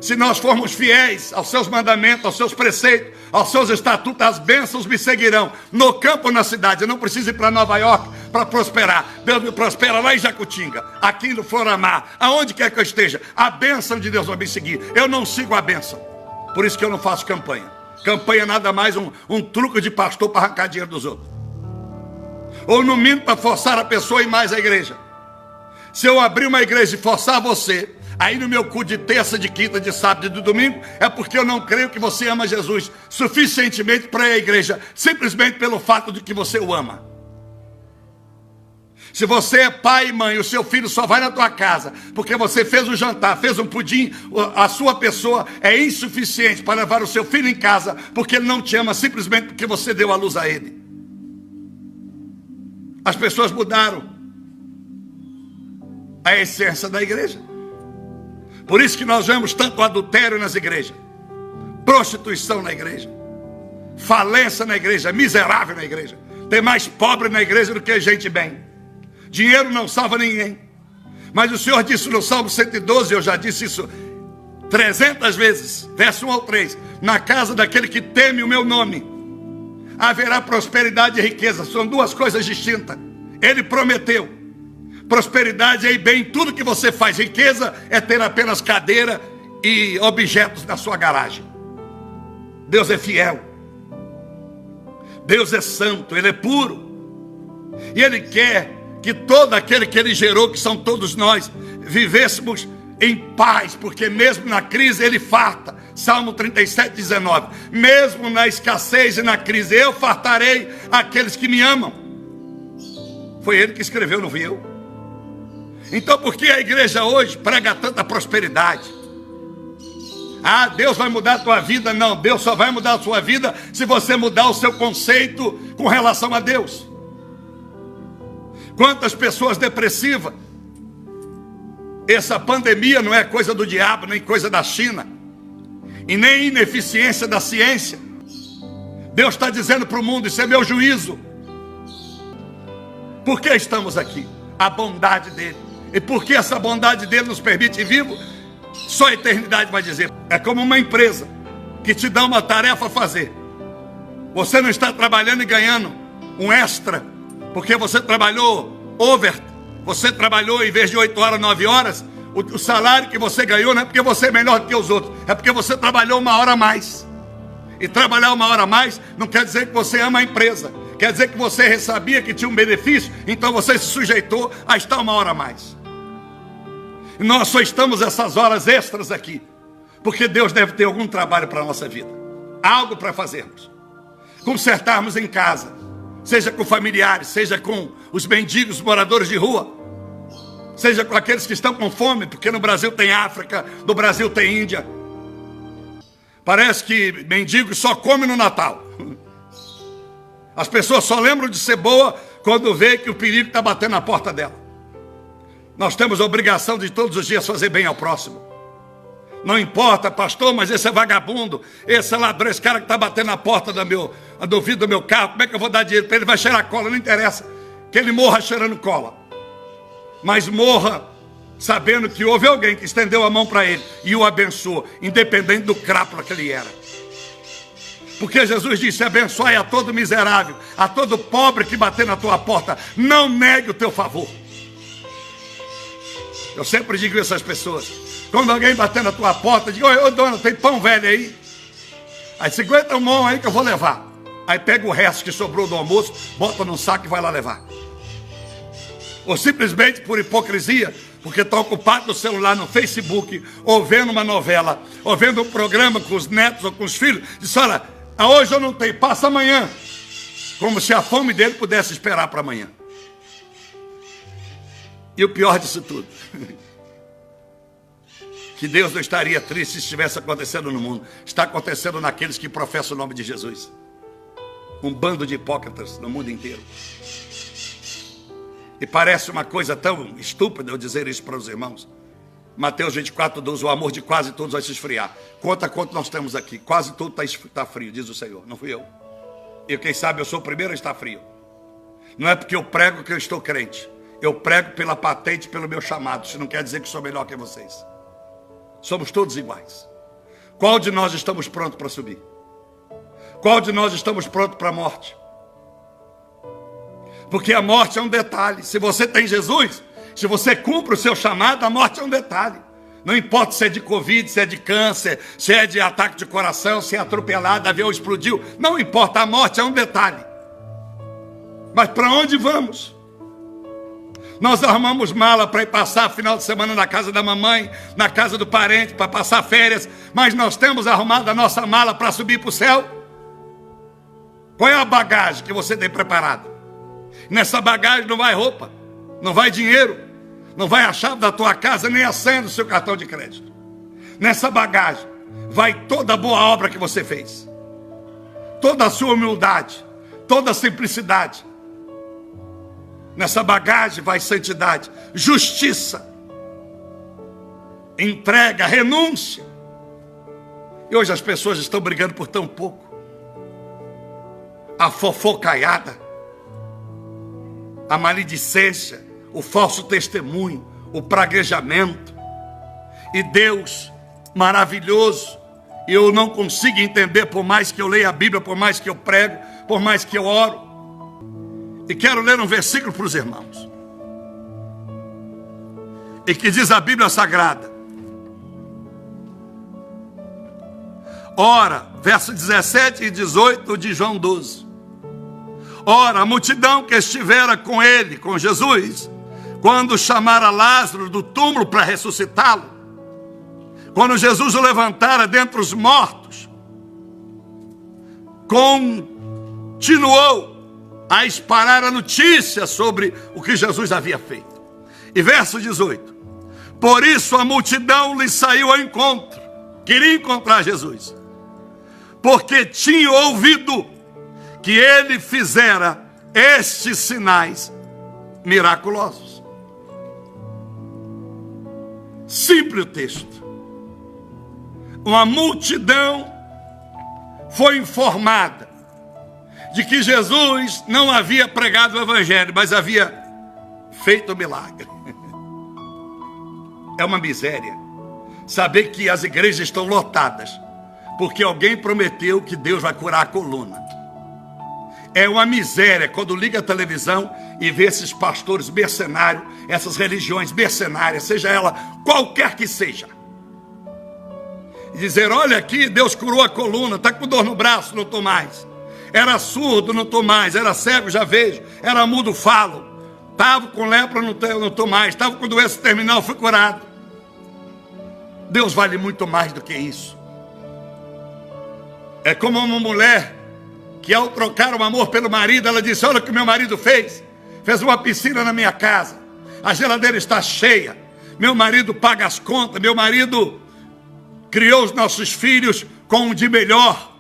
Se nós formos fiéis aos seus mandamentos, aos seus preceitos, aos seus estatutos, as bênçãos me seguirão. No campo ou na cidade. Eu não preciso ir para Nova York para prosperar. Deus me prospera lá em Jacutinga, aqui no Floramar, aonde quer que eu esteja. A bênção de Deus vai me seguir. Eu não sigo a bênção. Por isso que eu não faço campanha. Campanha é nada mais um truque de pastor para arrancar dinheiro dos outros. Ou no mínimo para forçar a pessoa a ir mais à igreja. Se eu abrir uma igreja e forçar você aí no meu culto de terça, de quinta, de sábado e de domingo, é porque eu não creio que você ama Jesus suficientemente para ir à igreja, simplesmente pelo fato de que você o ama. Se você é pai e mãe, o seu filho só vai na tua casa porque você fez um jantar, fez um pudim, a sua pessoa é insuficiente para levar o seu filho em casa, porque ele não te ama simplesmente porque você deu a luz a ele. As pessoas mudaram a essência da igreja. Por isso que nós vemos tanto adultério nas igrejas, prostituição na igreja, falência na igreja, miserável na igreja. Tem mais pobre na igreja do que gente bem. Dinheiro não salva ninguém. Mas o Senhor disse no Salmo 112, eu já disse isso 300 vezes, verso 1 ao 3, na casa daquele que teme o meu nome haverá prosperidade e riqueza. São duas coisas distintas. Ele prometeu prosperidade é ir bem em tudo que você faz. Riqueza é ter apenas cadeira e objetos na sua garagem. Deus é fiel. Deus é santo, Ele é puro. E Ele quer que todo aquele que Ele gerou, que são todos nós, vivêssemos em paz, porque mesmo na crise Ele farta. Salmo 37, 19. Mesmo na escassez e na crise, eu fartarei aqueles que me amam. Foi Ele que escreveu, não fui eu. Então por que a igreja hoje prega tanta prosperidade? Ah, Deus vai mudar a tua vida. Não, Deus só vai mudar a sua vida se você mudar o seu conceito com relação a Deus. Quantas pessoas depressivas. Essa pandemia não é coisa do diabo, nem coisa da China, e nem ineficiência da ciência. Deus está dizendo para o mundo, isso é meu juízo. Por que estamos aqui? A bondade dele. E por que essa bondade dele nos permite ir vivo? Só a eternidade vai dizer. É como uma empresa que te dá uma tarefa a fazer. Você não está trabalhando e ganhando um extra porque você trabalhou over. Você trabalhou em vez de 8 horas, 9 horas. O salário que você ganhou não é porque você é melhor do que os outros, é porque você trabalhou 1 hora a mais. E trabalhar 1 hora a mais não quer dizer que você ama a empresa. Quer dizer que você sabia que tinha um benefício, então você se sujeitou a estar 1 hora a mais. E nós só estamos essas horas extras aqui porque Deus deve ter algum trabalho para a nossa vida. Algo para fazermos. Consertarmos em casa, seja com familiares, seja com os mendigos, moradores de rua, seja com aqueles que estão com fome, porque no Brasil tem África, no Brasil tem Índia. Parece que mendigo só come no Natal. As pessoas só lembram de ser boa quando vê que o perigo está batendo na porta dela. Nós temos a obrigação de todos os dias fazer bem ao próximo. Não importa, pastor, mas esse é vagabundo, esse é ladrão, esse cara que está batendo na porta do vidro do meu carro, como é que eu vou dar dinheiro para ele? Vai cheirar cola, não interessa que ele morra cheirando cola, mas morra sabendo que houve alguém que estendeu a mão para ele e o abençoou, independente do crápula que ele era. Porque Jesus disse, abençoai a todo miserável, a todo pobre que bater na tua porta, não negue o teu favor. Eu sempre digo isso às pessoas. Quando alguém bater na tua porta, digo, ô dona, tem pão velho aí? Aí 50 mão aí que eu vou levar. Aí pega o resto que sobrou do almoço, bota num saco e vai lá levar. Ou simplesmente por hipocrisia, porque está ocupado no celular, no Facebook, ou vendo uma novela, ou vendo um programa com os netos ou com os filhos, diz: olha, hoje eu não tenho, passa amanhã. Como se a fome dele pudesse esperar para amanhã. E o pior disso tudo, que Deus não estaria triste se estivesse acontecendo no mundo. Está acontecendo naqueles que professam o nome de Jesus. Um bando de hipócritas no mundo inteiro. E parece uma coisa tão estúpida eu dizer isso para os irmãos. Mateus 24:12, o amor de quase todos vai se esfriar. Conta quanto nós temos aqui. Quase tudo está frio, diz o Senhor. Não fui eu. E quem sabe eu sou o primeiro a estar frio. Não é porque eu prego que eu estou crente. Eu prego pela patente, pelo meu chamado. Isso não quer dizer que sou melhor que vocês. Somos todos iguais. Qual de nós estamos prontos para subir? Qual de nós estamos prontos para a morte? Porque a morte é um detalhe. Se você tem Jesus, se você cumpre o seu chamado, a morte é um detalhe. Não importa se é de Covid, se é de câncer, se é de ataque de coração, se é atropelado, avião explodiu. Não importa, a morte é um detalhe. Mas para onde vamos? Nós armamos mala para ir passar final de semana na casa da mamãe, na casa do parente, para passar férias. Mas nós temos arrumado a nossa mala para subir para o céu? Qual é a bagagem que você tem preparado? Nessa bagagem não vai roupa, não vai dinheiro, não vai a chave da tua casa, nem a senha do seu cartão de crédito. Nessa bagagem vai toda a boa obra que você fez, toda a sua humildade, toda a simplicidade. Nessa bagagem vai santidade, justiça, entrega, renúncia. E hoje as pessoas estão brigando por tão pouco. A fofocaiada, a maledicência, o falso testemunho, o praguejamento. E Deus maravilhoso, e eu não consigo entender, por mais que eu leia a Bíblia, por mais que eu prego, por mais que eu oro. E quero ler um versículo para os irmãos. E que diz a Bíblia Sagrada. Ora, verso 17 e 18 de João 12. Ora, a multidão que estivera com ele, com Jesus, quando chamara Lázaro do túmulo para ressuscitá-lo, quando Jesus o levantara dentre os mortos, continuou a espalhar a notícia sobre o que Jesus havia feito. E verso 18. Por isso a multidão lhe saiu ao encontro. Queria encontrar Jesus. Porque tinha ouvido que ele fizera estes sinais miraculosos. Simples o texto. Uma multidão foi informada de que Jesus não havia pregado o evangelho, mas havia feito o milagre. É uma miséria saber que as igrejas estão lotadas porque alguém prometeu que Deus vai curar a coluna. É uma miséria quando liga a televisão e vê esses pastores mercenários, essas religiões mercenárias, seja ela qualquer que seja, e dizer: olha aqui, Deus curou a coluna, está com dor no braço, não estou mais. Era surdo, não estou mais. Era cego, já vejo. Era mudo, falo. Estava com lepra, não estou mais. Estava com doença terminal, fui curado. Deus vale muito mais do que isso. É como uma mulher que, ao trocar o amor pelo marido, ela disse: olha o que meu marido fez. Fez uma piscina na minha casa. A geladeira está cheia. Meu marido paga as contas. Meu marido criou os nossos filhos com o de melhor.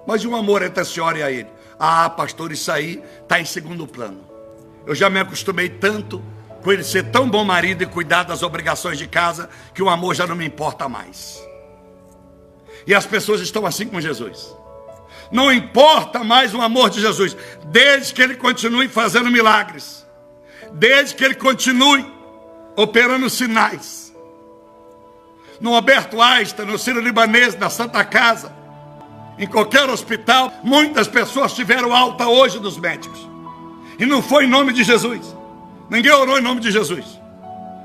Mas e um amor entre a senhora e a ele? Ah, pastor, isso aí está em segundo plano. Eu já me acostumei tanto com ele ser tão bom marido e cuidar das obrigações de casa, que o amor já não me importa mais. E as pessoas estão assim com Jesus. Não importa mais o amor de Jesus, desde que ele continue fazendo milagres, desde que ele continue operando sinais. No Alberto Einstein, no Sírio-Libanês, na Santa Casa, em qualquer hospital, muitas pessoas tiveram alta hoje dos médicos. E não foi em nome de Jesus. Ninguém orou em nome de Jesus.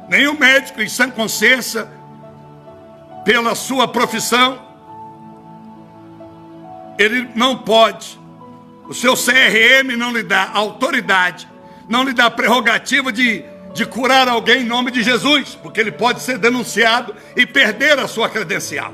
Nenhum médico em sã consciência, pela sua profissão, ele não pode O seu CRM não lhe dá autoridade, não lhe dá prerrogativa de curar alguém em nome de Jesus, porque ele pode ser denunciado e perder a sua credencial.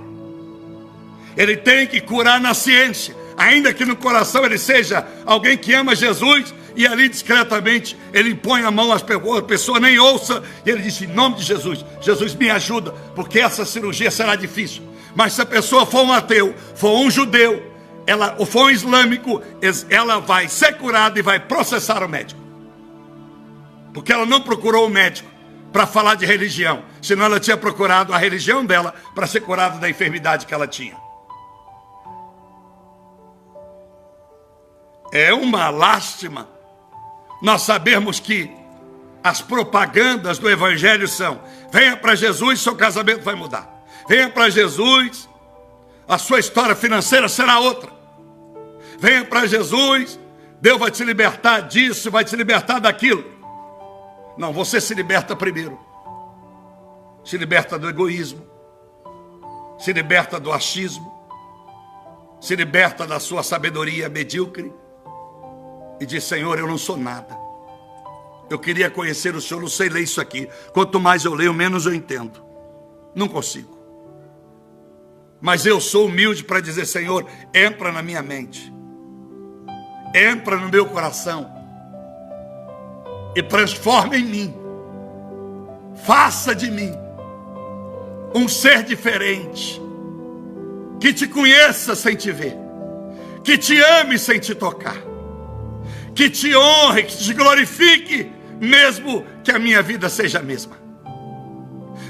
Ele tem que curar na ciência, ainda que no coração ele seja alguém que ama Jesus, e ali discretamente ele impõe a mão às pessoas, a pessoa nem ouça, e ele diz: em nome de Jesus, Jesus me ajuda, porque essa cirurgia será difícil. Mas se a pessoa for um ateu, for um judeu, ou for um islâmico, ela vai ser curada e vai processar o médico, porque ela não procurou o médico para falar de religião, senão ela tinha procurado a religião dela para ser curada da enfermidade que ela tinha. É uma lástima nós sabermos que as propagandas do evangelho são: venha para Jesus, seu casamento vai mudar. Venha para Jesus, a sua história financeira será outra. Venha para Jesus, Deus vai te libertar disso, vai te libertar daquilo. Não, você se liberta primeiro. Se liberta do egoísmo, se liberta do achismo, se liberta da sua sabedoria medíocre e diz: Senhor, eu não sou nada. Eu queria conhecer o Senhor, não sei ler isso aqui. Quanto mais eu leio, menos eu entendo. Não consigo. Mas eu sou humilde para dizer: Senhor, entra na minha mente, entra no meu coração e transforma em mim. Faça de mim um ser diferente, que te conheça sem te ver, que te ame sem te tocar, que te honre, que te glorifique, mesmo que a minha vida seja a mesma,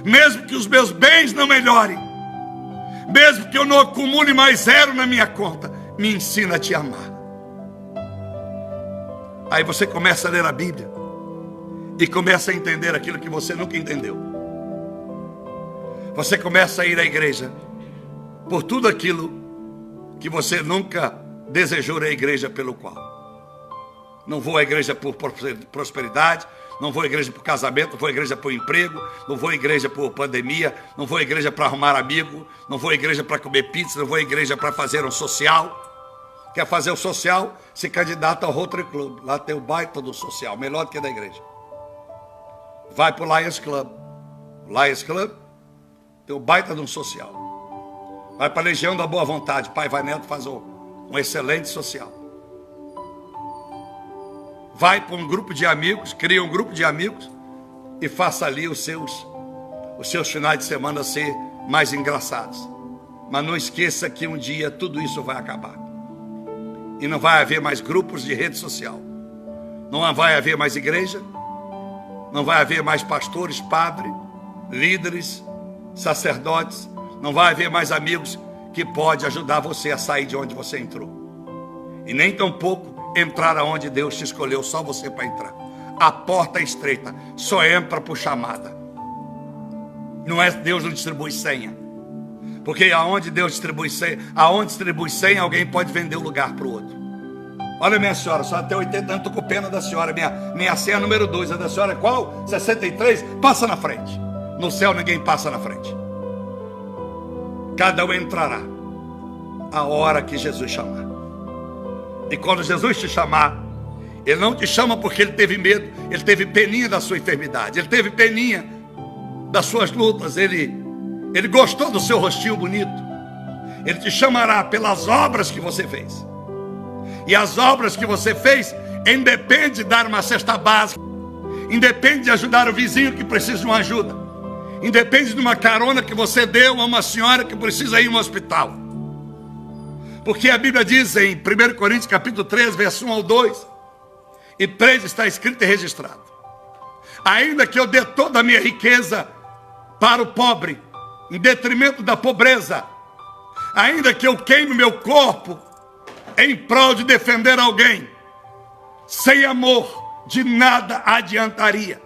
mesmo que os meus bens não melhorem, mesmo que eu não acumule mais zero na minha conta. Me ensina a te amar. Aí você começa a ler a Bíblia e começa a entender aquilo que você nunca entendeu. Você começa a ir à igreja por tudo aquilo que você nunca desejou a igreja pelo qual. Não vou à igreja por prosperidade, não vou à igreja por casamento, não vou à igreja por emprego, não vou à igreja por pandemia, não vou à igreja para arrumar amigo, não vou à igreja para comer pizza, não vou à igreja para fazer um social. Quer fazer o social? Se candidata ao Rotary Club. Lá tem o baita do social, melhor do que da igreja. Vai para o Lions Club. Lions Club tem o baita de um social. Vai para a Legião da Boa Vontade. Pai Vai Neto faz um excelente social. Vai para um grupo de amigos, cria um grupo de amigos e faça ali os seus finais de semana ser mais engraçados. Mas não esqueça que um dia tudo isso vai acabar. E não vai haver mais grupos de rede social. Não vai haver mais igreja. Não vai haver mais pastores, padres, líderes, sacerdotes. Não vai haver mais amigos que podem ajudar você a sair de onde você entrou. E nem tampouco entrar aonde Deus te escolheu, só você para entrar. A porta é estreita, só entra por chamada. Não é, Deus não distribui senha. Porque aonde Deus distribui senha, alguém pode vender o lugar para o outro. Olha, minha senhora, só até 80 anos, estou com pena da senhora. Minha senha número 2, a da senhora é qual? 63? Passa na frente. No céu ninguém passa na frente. Cada um entrará a hora que Jesus chamar. E quando Jesus te chamar, Ele não te chama porque Ele teve medo, Ele teve peninha da sua enfermidade, Ele teve peninha das suas lutas, Ele gostou do seu rostinho bonito. Ele te chamará pelas obras que você fez. E as obras que você fez independe de dar uma cesta básica, independe de ajudar o vizinho que precisa de uma ajuda, independe de uma carona que você deu a uma senhora que precisa ir no hospital. Porque a Bíblia diz em 1 Coríntios capítulo 3, verso 1 ao 2, e 3 está escrito e registrado: ainda que eu dê toda a minha riqueza para o pobre, em detrimento da pobreza, ainda que eu queime meu corpo em prol de defender alguém, sem amor de nada adiantaria.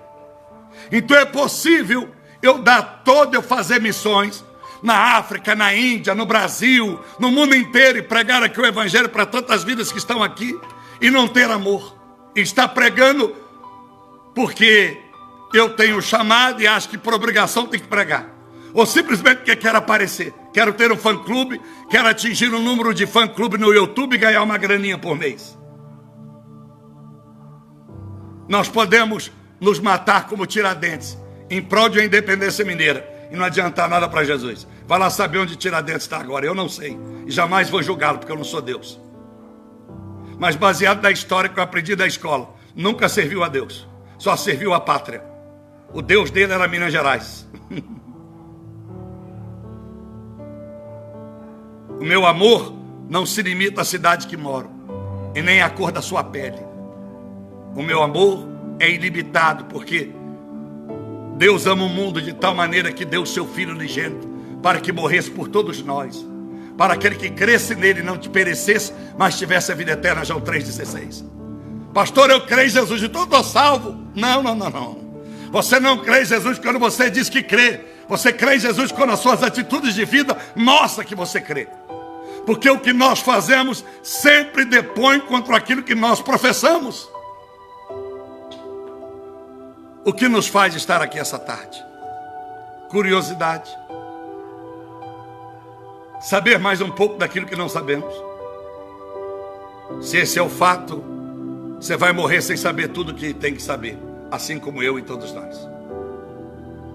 Então é possível eu dar todo, eu fazer missões na África, na Índia, no Brasil, no mundo inteiro, e pregar aqui o evangelho para tantas vidas que estão aqui, e não ter amor, e estar pregando porque eu tenho chamado e acho que por obrigação tem que pregar, ou simplesmente porque quero aparecer, quero ter um fã-clube, quero atingir um número de fã-clube no YouTube e ganhar uma graninha por mês. Nós podemos nos matar como Tiradentes, em prol de uma independência mineira, e não adiantar nada para Jesus. Vai lá saber onde Tiradentes está agora, eu não sei. E jamais vou julgá-lo, porque eu não sou Deus. Mas baseado na história que eu aprendi da escola, nunca serviu a Deus, só serviu a pátria. O Deus dele era Minas Gerais. O meu amor não se limita à cidade que moro, e nem à cor da sua pele. O meu amor é ilimitado, porque Deus ama o mundo de tal maneira que deu o seu Filho unigênito, para que morresse por todos nós, para aquele que cresce nele não te perecesse, mas tivesse a vida eterna. João 3,16. Pastor, eu creio em Jesus, então estou salvo. Não. Você não crê em Jesus quando você diz que crê. Você crê em Jesus quando as suas atitudes de vida mostram que você crê. Porque o que nós fazemos sempre depõe contra aquilo que nós professamos. O que nos faz estar aqui essa tarde? Curiosidade. Saber mais um pouco daquilo que não sabemos. Se esse é o fato, você vai morrer sem saber tudo que tem que saber, assim como eu e todos nós.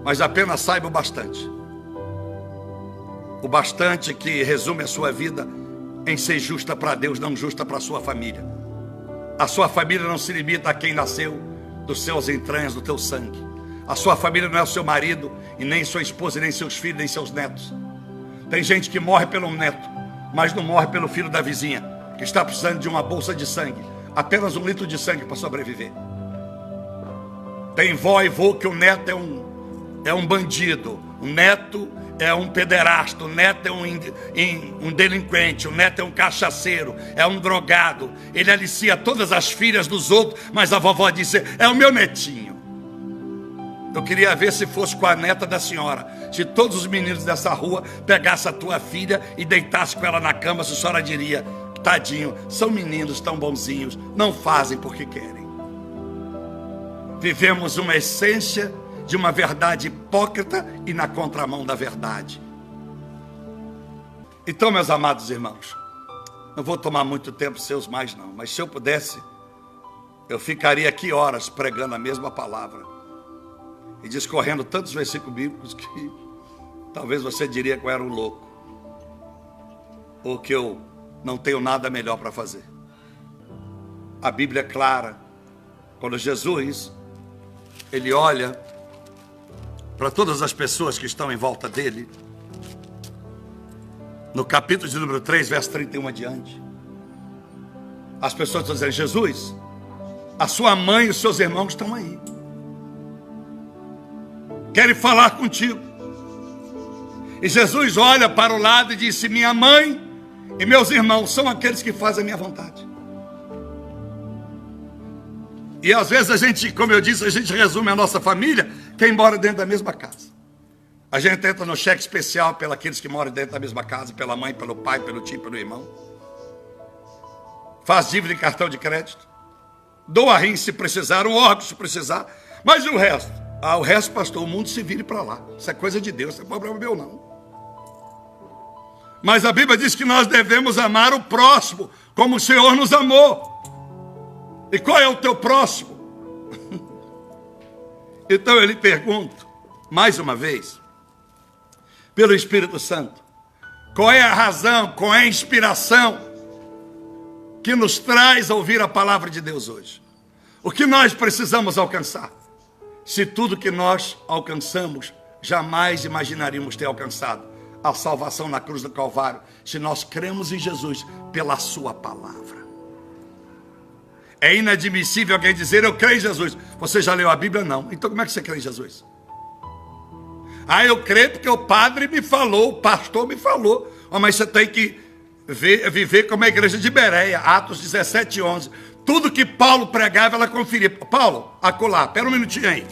Mas apenas saiba o bastante. O bastante que resume a sua vida em ser justa para Deus, não justa para a sua família. A sua família não se limita a quem nasceu dos seus entranhas, do teu sangue. A sua família não é o seu marido, e nem sua esposa, e nem seus filhos, nem seus netos. Tem gente que morre pelo neto, mas não morre pelo filho da vizinha, que está precisando de uma bolsa de sangue, apenas 1 litro de sangue para sobreviver. Tem vó e vô que o neto é um bandido, o neto é um pederasta, o neto é um delinquente, o neto é um cachaceiro, é um drogado. Ele alicia todas as filhas dos outros, mas a vovó disse, é o meu netinho. Eu queria ver se fosse com a neta da senhora, se todos os meninos dessa rua pegassem a tua filha e deitassem com ela na cama, se a senhora diria, tadinho, são meninos tão bonzinhos, não fazem porque querem. Vivemos uma essência de uma verdade hipócrita e na contramão da verdade. Então, meus amados irmãos, não vou tomar muito tempo seus mais não, mas se eu pudesse, eu ficaria aqui horas pregando a mesma palavra e discorrendo tantos versículos bíblicos que talvez você diria que eu era um louco, ou que eu não tenho nada melhor para fazer. A Bíblia é clara. Quando Jesus, ele olha para todas as pessoas que estão em volta dele, no capítulo de número 3, verso 31 adiante, as pessoas estão dizendo, Jesus, a sua mãe e os seus irmãos estão aí, querem falar contigo. E Jesus olha para o lado e disse, minha mãe e meus irmãos são aqueles que fazem a minha vontade. E às vezes a gente, como eu disse, a gente resume a nossa família quem mora dentro da mesma casa. A gente entra no cheque especial pelos que moram dentro da mesma casa, pela mãe, pelo pai, pelo tio, pelo irmão. Faz dívida em cartão de crédito. Doa rim se precisar, um órgão se precisar. Mas e o resto? O resto, pastor, o mundo se vire para lá. Isso é coisa de Deus, não é problema meu não. Mas a Bíblia diz que nós devemos amar o próximo como o Senhor nos amou. E qual é o teu próximo? Então eu lhe pergunto, mais uma vez, pelo Espírito Santo, qual é a razão, qual é a inspiração que nos traz a ouvir a palavra de Deus hoje? O que nós precisamos alcançar? Se tudo que nós alcançamos, jamais imaginaríamos ter alcançado a salvação na cruz do Calvário, se nós cremos em Jesus pela sua palavra. É inadmissível alguém dizer, eu creio em Jesus. Você já leu a Bíblia? Não. Então como é que você crê em Jesus? Eu creio porque o padre me falou, o pastor me falou. Mas você tem que viver como a igreja de Bereia, Atos 17:11. Tudo que Paulo pregava, ela conferia. Paulo, acolá, espera um minutinho aí.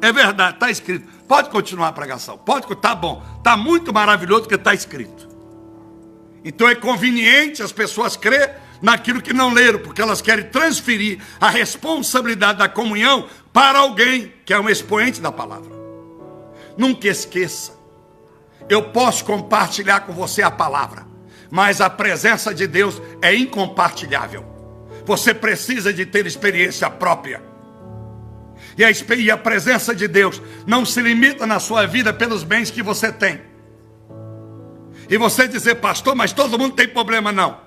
É verdade, está escrito. Pode continuar a pregação. Pode, tá bom. Está muito maravilhoso porque está escrito. Então é conveniente as pessoas crer naquilo que não leram, porque elas querem transferir a responsabilidade da comunhão para alguém que é um expoente da palavra. Nunca esqueça, eu posso compartilhar com você a palavra, mas a presença de Deus é incompartilhável. Você precisa de ter experiência própria. E a presença de Deus não se limita na sua vida pelos bens que você tem. E você dizer, pastor, mas todo mundo tem problema. Não.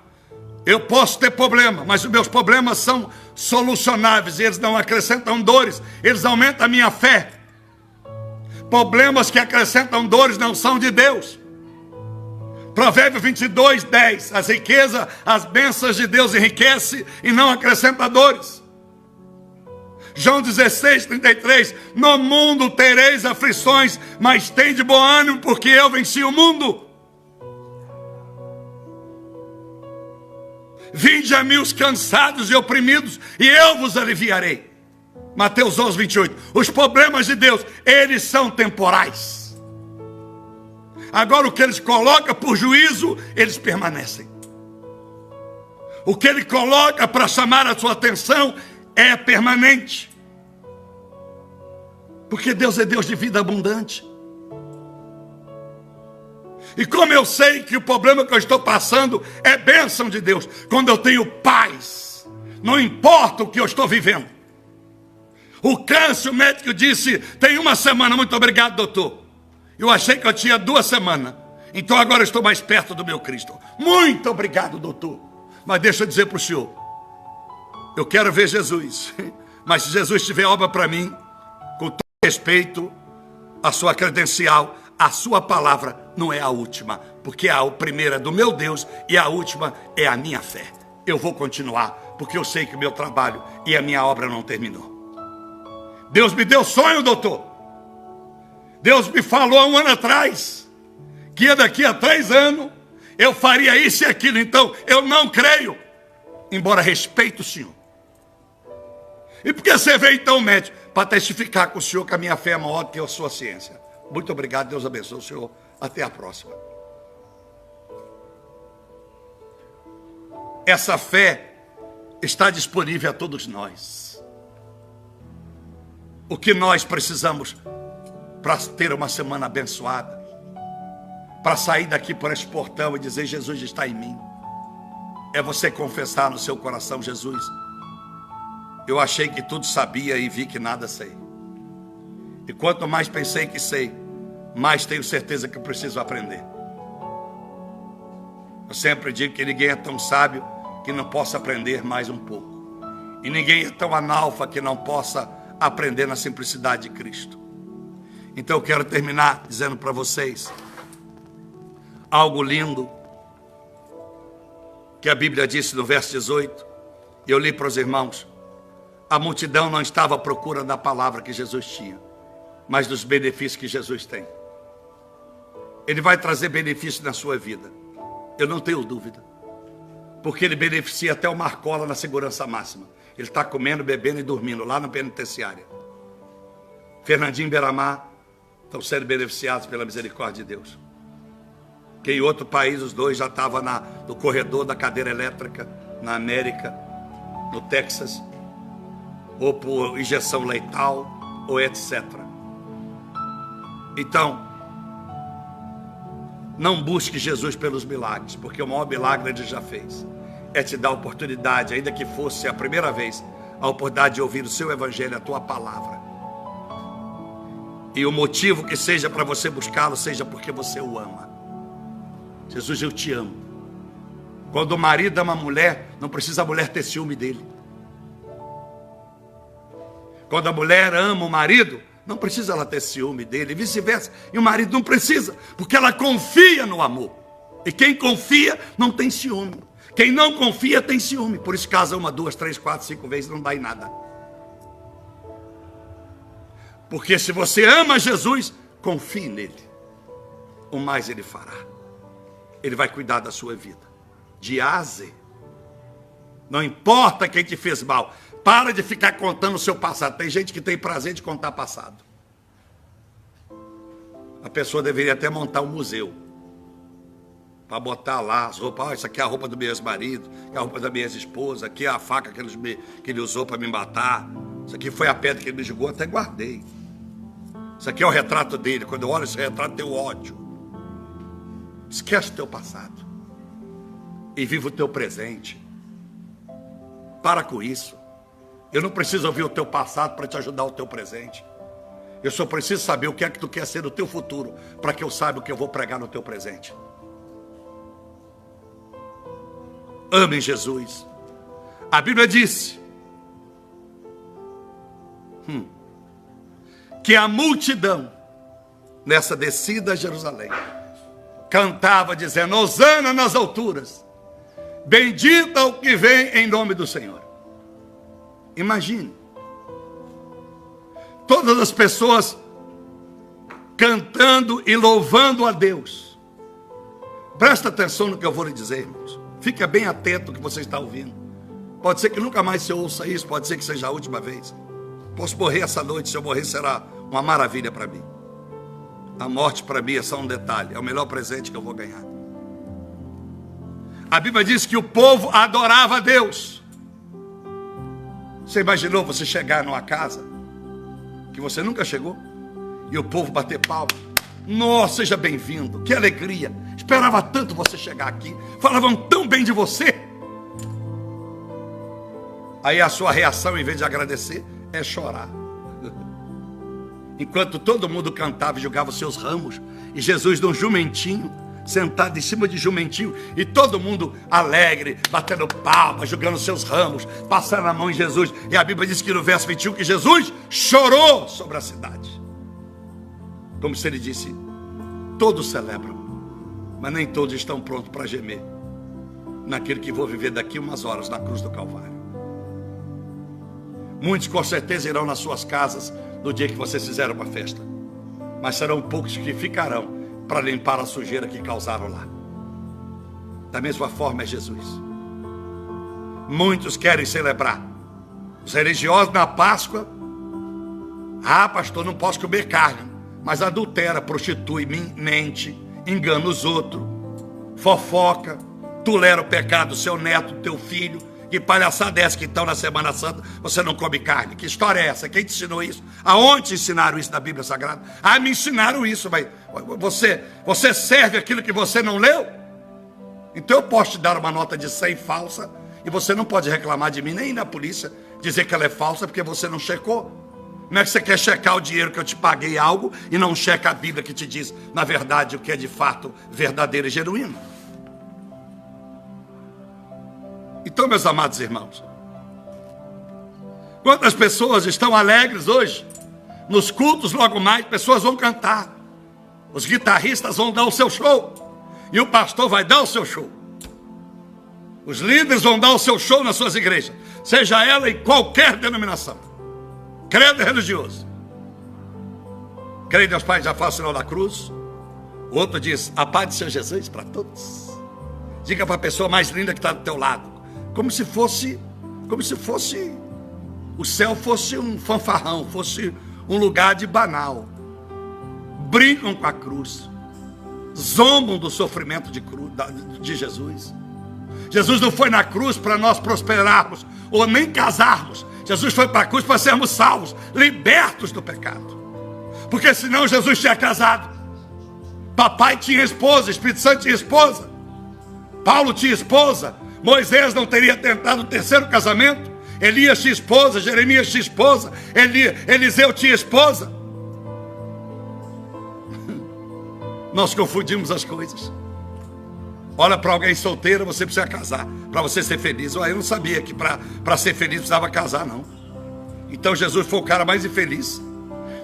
Eu posso ter problema, mas os meus problemas são solucionáveis. Eles não acrescentam dores, eles aumentam a minha fé. Problemas que acrescentam dores não são de Deus. Provérbios 22, 10. As riquezas, as bênçãos de Deus enriquecem e não acrescenta dores. João 16, 33. No mundo tereis aflições, mas tende bom ânimo, porque eu venci o mundo. Vinde a mim os cansados e oprimidos, e eu vos aliviarei. Mateus 11, 28. Os problemas de Deus, eles são temporais. Agora o que eles colocam por juízo, eles permanecem. O que ele coloca para chamar a sua atenção é permanente. Porque Deus é Deus de vida abundante. E como eu sei que o problema que eu estou passando é bênção de Deus, quando eu tenho paz, não importa o que eu estou vivendo. O câncer, o médico disse, tem 1 semana, muito obrigado, doutor. Eu achei que eu tinha 2 semanas, então agora eu estou mais perto do meu Cristo. Muito obrigado, doutor. Mas deixa eu dizer para o senhor, eu quero ver Jesus, mas se Jesus tiver obra para mim, com todo respeito, a sua credencial, a sua palavra não é a última, porque a primeira é do meu Deus e a última é a minha fé. Eu vou continuar, porque eu sei que o meu trabalho e a minha obra não terminou. Deus me deu sonho, doutor. Deus me falou há 1 ano atrás, que daqui a 3 anos eu faria isso e aquilo. Então eu não creio, embora respeite o senhor. E por que você veio então, médico? Para testificar com o senhor que a minha fé é maior do que a sua ciência. Muito obrigado, Deus abençoe o senhor. Até a próxima. Essa fé está disponível a todos nós. O que nós precisamos para ter uma semana abençoada, para sair daqui por esse portão e dizer, Jesus está em mim, é você confessar no seu coração, Jesus, eu achei que tudo sabia e vi que nada sei. E quanto mais pensei que sei, mais tenho certeza que eu preciso aprender. Eu sempre digo que ninguém é tão sábio que não possa aprender mais um pouco. E ninguém é tão analfa que não possa aprender na simplicidade de Cristo. Então eu quero terminar dizendo para vocês algo lindo que a Bíblia disse no verso 18. Eu li para os irmãos. A multidão não estava à procura da palavra que Jesus tinha, mas dos benefícios que Jesus tem. Ele vai trazer benefícios na sua vida, eu não tenho dúvida, porque ele beneficia até o Marcola na segurança máxima. Ele está comendo, bebendo e dormindo lá na penitenciária. Fernandinho e Beramar estão sendo beneficiados pela misericórdia de Deus. Que em outro país os dois já estavam no corredor da cadeira elétrica, na América, no Texas, ou por injeção letal, ou etc. Então, não busque Jesus pelos milagres, porque o maior milagre ele já fez. É te dar a oportunidade, ainda que fosse a primeira vez, a oportunidade de ouvir o seu evangelho, a tua palavra. E o motivo que seja para você buscá-lo, seja porque você o ama. Jesus, eu te amo. Quando o marido ama a mulher, não precisa a mulher ter ciúme dele. Quando a mulher ama o marido, não precisa ela ter ciúme dele, e vice-versa. E o marido não precisa, porque ela confia no amor. E quem confia não tem ciúme. Quem não confia tem ciúme. Por isso casa 1, 2, 3, 4, 5 vezes, não dá em nada. Porque se você ama Jesus, confie nele. O mais ele fará. Ele vai cuidar da sua vida. De A a Z. Não importa quem te fez mal. Para de ficar contando o seu passado. Tem gente que tem prazer de contar passado. A pessoa deveria até montar um museu. Para botar lá as roupas. Isso aqui é a roupa do meu ex-marido. Aqui é a roupa da minha ex-esposa. Aqui é a faca que ele usou para me matar. Isso aqui foi a pedra que ele me jogou. Até guardei. Isso aqui é o retrato dele. Quando eu olho esse retrato, tenho ódio. Esquece o teu passado. E viva o teu presente. Para com isso. Eu não preciso ouvir o teu passado para te ajudar o teu presente. Eu só preciso saber o que é que tu quer ser no teu futuro, para que eu saiba o que eu vou pregar no teu presente. Amem Jesus. A Bíblia disse que a multidão, nessa descida a Jerusalém, cantava dizendo: Hosana nas alturas, bendito é o que vem em nome do Senhor. Imagine, todas as pessoas cantando e louvando a Deus. Presta atenção no que eu vou lhe dizer, irmãos. Fica bem atento ao que você está ouvindo. Pode ser que nunca mais você ouça isso, pode ser que seja a última vez. Posso morrer essa noite, se eu morrer será uma maravilha para mim. A morte para mim é só um detalhe, é o melhor presente que eu vou ganhar. A Bíblia diz que o povo adorava a Deus. Você imaginou você chegar numa casa que você nunca chegou e o povo bater palma? Nossa, seja bem-vindo, que alegria. Esperava tanto você chegar aqui, falavam tão bem de você. Aí a sua reação, em vez de agradecer, é chorar. Enquanto todo mundo cantava e jogava os seus ramos, e Jesus num jumentinho, sentado em cima de jumentinho, e todo mundo alegre, batendo palmas, jogando seus ramos, passando a mão em Jesus. E a Bíblia diz que no verso 21 que Jesus chorou sobre a cidade. Como se ele disse: todos celebram, mas nem todos estão prontos para gemer naquele que vou viver daqui umas horas na cruz do Calvário. Muitos com certeza irão nas suas casas no dia que vocês fizeram uma festa, mas serão poucos que ficarão para limpar a sujeira que causaram lá. Da mesma forma é Jesus. Muitos querem celebrar. Os religiosos na Páscoa: ah, pastor, não posso comer carne, mas adultera, prostitui, mente, engana os outros, fofoca, tolera o pecado do seu neto, do teu filho. Que palhaçada é essa que então na Semana Santa você não come carne? Que história é essa? Quem te ensinou isso? Aonde te ensinaram isso na Bíblia Sagrada? Ah, me ensinaram isso, mas você serve aquilo que você não leu? Então eu posso te dar uma nota de 100 falsa e você não pode reclamar de mim, nem ir na polícia dizer que ela é falsa porque você não checou. Como é que você quer checar o dinheiro que eu te paguei algo e não checa a Bíblia que te diz, na verdade, o que é de fato verdadeiro e genuíno? Então, meus amados irmãos, quantas pessoas estão alegres hoje? Nos cultos, logo mais, pessoas vão cantar. Os guitarristas vão dar o seu show. E o pastor vai dar o seu show. Os líderes vão dar o seu show nas suas igrejas, seja ela em qualquer denominação, credo religioso. Creio em Deus Pai, já faço o sinal da cruz. O outro diz: a paz de Senhor Jesus para todos. Diga para a pessoa mais linda que está do teu lado, como se fosse o céu fosse um fanfarrão, fosse um lugar de banal. Brincam com a cruz, zombam do sofrimento de Jesus. Jesus não foi na cruz para nós prosperarmos ou nem casarmos. Jesus foi para a cruz para sermos salvos, libertos do pecado. Porque senão Jesus tinha casado. Papai tinha esposa, Espírito Santo tinha esposa, Paulo tinha esposa, Moisés não teria tentado o terceiro casamento, Elias tinha esposa, Jeremias tinha esposa, Eliseu tinha esposa. Nós confundimos as coisas. Olha para alguém solteiro, você precisa casar para você ser feliz. Eu não sabia que para ser feliz precisava casar, não. Então Jesus foi o cara mais infeliz.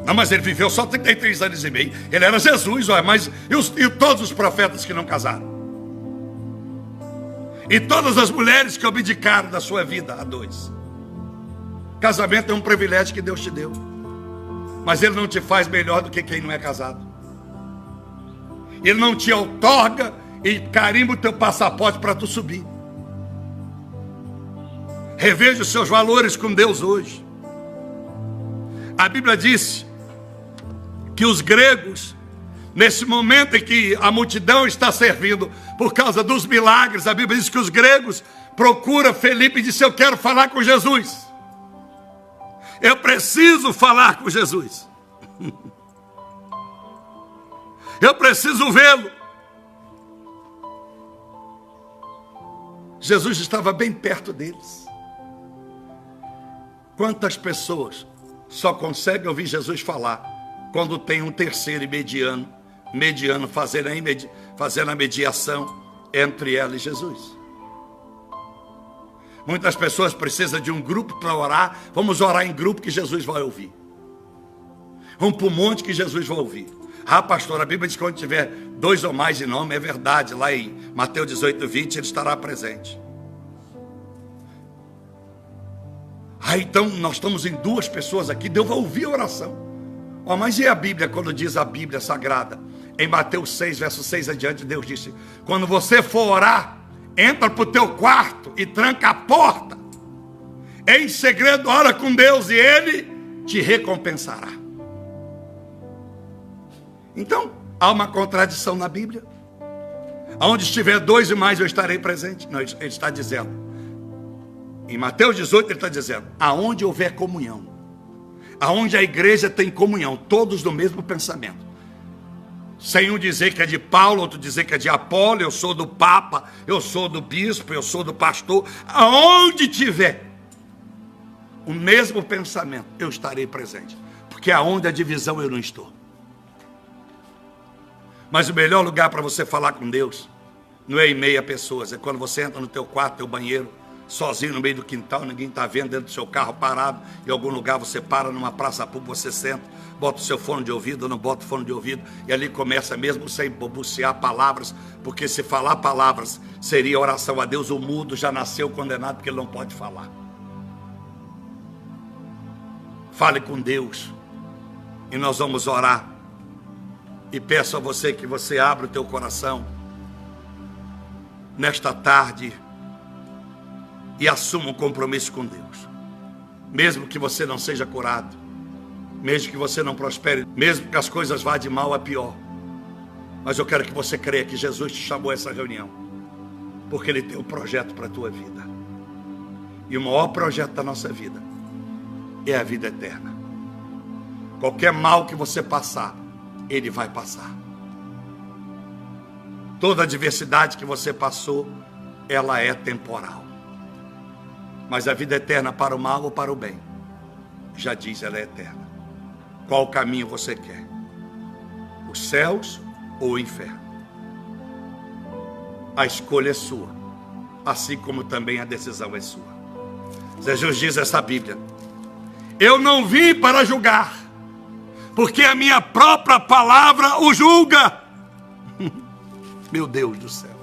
Não, mas ele viveu só 33 anos e meio. Ele era Jesus, mas e todos os profetas que não casaram? E todas as mulheres que abdicaram da sua vida a dois. Casamento é um privilégio que Deus te deu, mas Ele não te faz melhor do que quem não é casado. Ele não te outorga e carimba o teu passaporte para tu subir. Reveja os seus valores com Deus hoje. A Bíblia diz que os gregos, nesse momento em que a multidão está servindo por causa dos milagres, a Bíblia diz que os gregos procuram Felipe e dizem: eu quero falar com Jesus. Eu preciso falar com Jesus. Eu preciso vê-lo. Jesus estava bem perto deles. Quantas pessoas só conseguem ouvir Jesus falar quando tem um terceiro e mediano fazendo a mediação entre ela e Jesus? Muitas pessoas precisam de um grupo para orar. Vamos orar em grupo que Jesus vai ouvir. Vamos para um monte que Jesus vai ouvir. Ah, pastor, a Bíblia diz que quando tiver 2 ou mais em nome, é verdade. Lá em Mateus 18:20, ele estará presente. Ah, então nós estamos em 2 pessoas aqui, Deus vai ouvir a oração. Oh, mas e a Bíblia, quando diz a Bíblia Sagrada? Em Mateus 6, verso 6 adiante, Deus disse: quando você for orar, entra para o teu quarto e tranca a porta. Em segredo, ora com Deus e Ele te recompensará. Então, há uma contradição na Bíblia. Aonde estiver 2 e mais, eu estarei presente. Não, ele está dizendo. Em Mateus 18, ele está dizendo: aonde houver comunhão, aonde a igreja tem comunhão, todos no mesmo pensamento. Sem um dizer que é de Paulo, outro dizer que é de Apolo, eu sou do Papa, eu sou do bispo, eu sou do pastor. Aonde tiver o mesmo pensamento, eu estarei presente. Porque aonde a divisão eu não estou. Mas o melhor lugar para você falar com Deus não é em meio a pessoas, é quando você entra no teu quarto, teu banheiro, sozinho no meio do quintal, ninguém está vendo, dentro do seu carro parado, em algum lugar você para numa praça pública, você senta, bota o seu fone de ouvido ou não bota o fone de ouvido, e ali começa mesmo sem balbuciar palavras, porque se falar palavras seria oração a Deus, o mudo já nasceu condenado porque ele não pode falar. Fale com Deus, e nós vamos orar, e peço a você que você abra o teu coração, nesta tarde, e assuma um compromisso com Deus. Mesmo que você não seja curado, mesmo que você não prospere, mesmo que as coisas vá de mal a pior, mas eu quero que você creia que Jesus te chamou a essa reunião, porque Ele tem um projeto para a tua vida. E o maior projeto da nossa vida é a vida eterna. Qualquer mal que você passar, Ele vai passar. Toda adversidade que você passou, ela é temporal. Mas a vida eterna para o mal ou para o bem, já diz, ela é eterna. Qual caminho você quer? Os céus ou o inferno? A escolha é sua, assim como também a decisão é sua. Jesus diz essa Bíblia: eu não vim para julgar, porque a minha própria palavra o julga. Meu Deus do céu,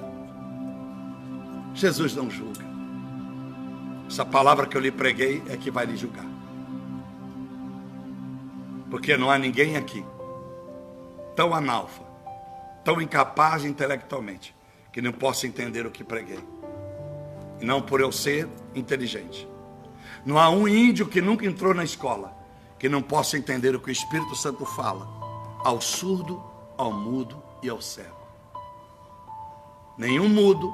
Jesus não julga. Essa palavra que eu lhe preguei é que vai lhe julgar. Porque não há ninguém aqui tão analfa, tão incapaz intelectualmente, que não possa entender o que preguei. E não por eu ser inteligente. Não há um índio que nunca entrou na escola que não possa entender o que o Espírito Santo fala ao surdo, ao mudo e ao cego. Nenhum mudo,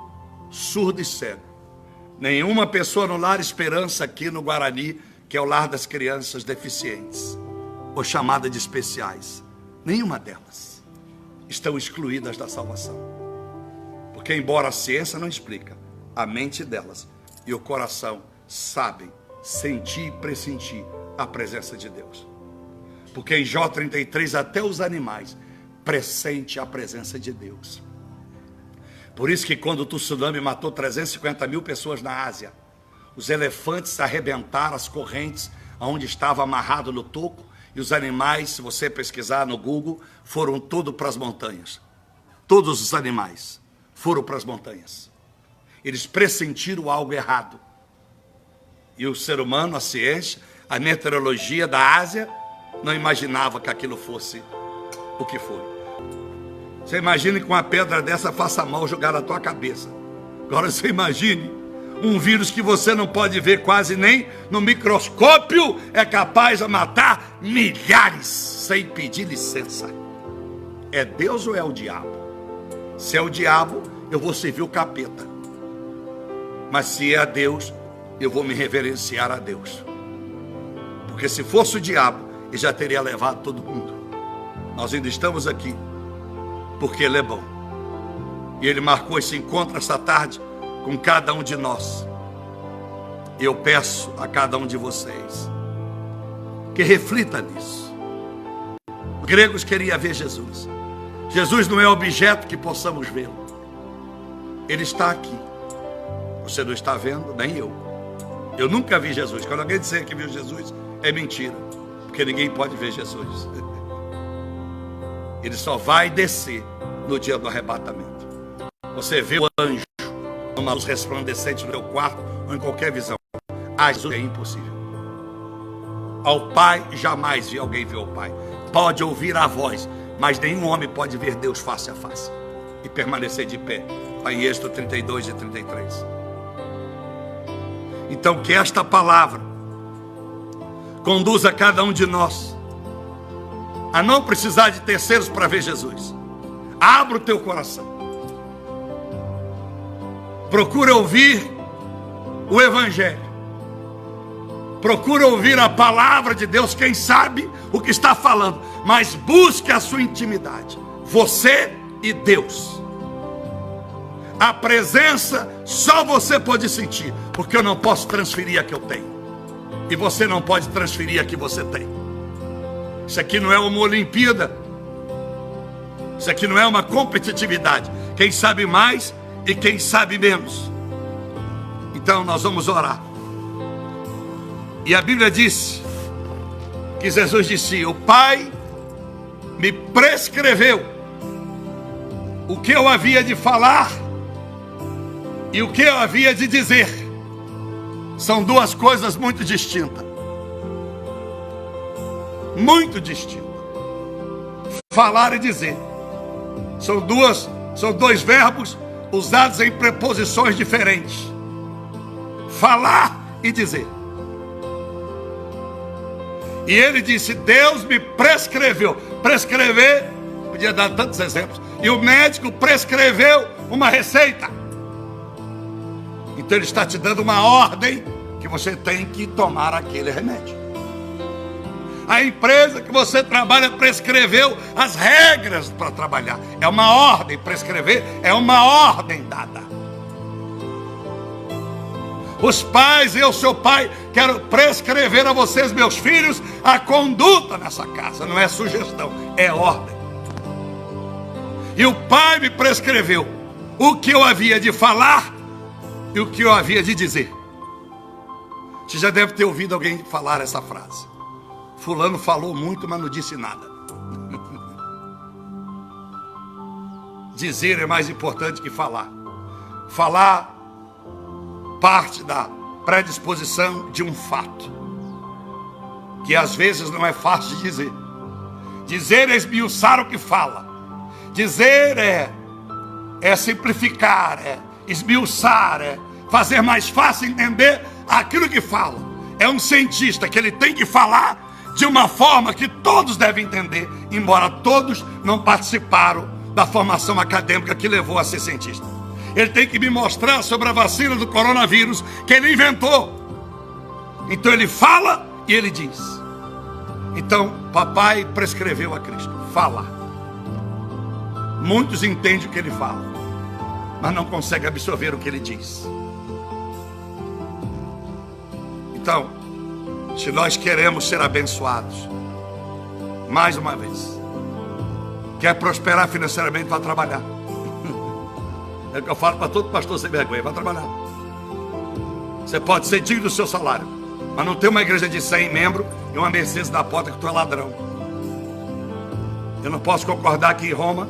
surdo e cego, nenhuma pessoa no Lar Esperança aqui no Guarani, que é o lar das crianças deficientes, ou chamada de especiais, nenhuma delas estão excluídas da salvação. Porque embora a ciência não explica, a mente delas e o coração sabem sentir e pressentir a presença de Deus. Porque em Jó 33 até os animais pressentem a presença de Deus. Por isso que quando o tsunami matou 350 mil pessoas na Ásia, os elefantes arrebentaram as correntes onde estava amarrado no toco, e os animais, se você pesquisar no Google, foram todos para as montanhas. Todos os animais foram para as montanhas. Eles pressentiram algo errado. E o ser humano, a ciência, a meteorologia da Ásia, não imaginava que aquilo fosse o que foi. Você imagine que uma pedra dessa faça mal jogar na tua cabeça. Agora você imagine um vírus que você não pode ver quase nem no microscópio, é capaz de matar milhares sem pedir licença. É Deus ou é o diabo? Se é o diabo, eu vou servir o capeta. Mas se é a Deus, eu vou me reverenciar a Deus. Porque se fosse o diabo, ele já teria levado todo mundo. Nós ainda estamos aqui porque Ele é bom. E Ele marcou esse encontro essa tarde com cada um de nós. E eu peço a cada um de vocês que reflita nisso. Os gregos queriam ver Jesus. Jesus não é objeto que possamos vê-lo. Ele está aqui. Você não está vendo, nem eu. Eu nunca vi Jesus. Quando alguém disser que viu Jesus, é mentira. Porque ninguém pode ver Jesus. Ele só vai descer no dia do arrebatamento. Você vê o anjo numa luz resplandecente no seu quarto ou em qualquer visão. A Jesus é impossível. Ao Pai jamais vi alguém ver o Pai. Pode ouvir a voz, mas nenhum homem pode ver Deus face a face e permanecer de pé. Está em Êxodo 32 e 33. Então que esta palavra conduza cada um de nós a não precisar de terceiros para ver Jesus. Abra o teu coração. Procura ouvir o Evangelho. Procura ouvir a palavra de Deus. Quem sabe o que está falando, mas busque a sua intimidade. Você e Deus. A presença só você pode sentir, porque eu não posso transferir a que eu tenho. E você não pode transferir a que você tem. Isso aqui não é uma Olimpíada. Isso aqui não é uma competitividade. Quem sabe mais e quem sabe menos. Então nós vamos orar. E a Bíblia diz que Jesus disse: o Pai me prescreveu o que eu havia de falar e o que eu havia de dizer. São duas coisas muito distintas. Muito distintas. Falar e dizer. São dois verbos usados em preposições diferentes. Falar e dizer. E ele disse: Deus me prescreveu. Prescrever, podia dar tantos exemplos. E o médico prescreveu uma receita. Então ele está te dando uma ordem que você tem que tomar aquele remédio. A empresa que você trabalha prescreveu as regras para trabalhar. É uma ordem. Prescrever é uma ordem dada. Os pais, eu, seu pai, quero prescrever a vocês, meus filhos, a conduta nessa casa. Não é sugestão, é ordem. E o Pai me prescreveu o que eu havia de falar e o que eu havia de dizer. Você já deve ter ouvido alguém falar essa frase: fulano falou muito, mas não disse nada. Dizer é mais importante que falar. Falar parte da predisposição de um fato, que às vezes não é fácil de dizer. Dizer é esmiuçar o que fala. Dizer é simplificar, é esmiuçar, é fazer mais fácil entender aquilo que fala. É um cientista que ele tem que falar de uma forma que todos devem entender, embora todos não participaram da formação acadêmica que levou a ser cientista. Ele tem que me mostrar sobre a vacina do coronavírus que ele inventou. Então ele fala e ele diz. Então papai prescreveu a Cristo: fala. Muitos entendem o que ele fala, mas não conseguem absorver o que ele diz. Então, se nós queremos ser abençoados, mais uma vez, quer prosperar financeiramente, vá trabalhar. É o que eu falo para todo pastor sem vergonha: vá trabalhar. Você pode ser digno do seu salário, mas não tem uma igreja de 100 membros e uma Mercedes na porta que tu é ladrão. Eu não posso concordar que em Roma,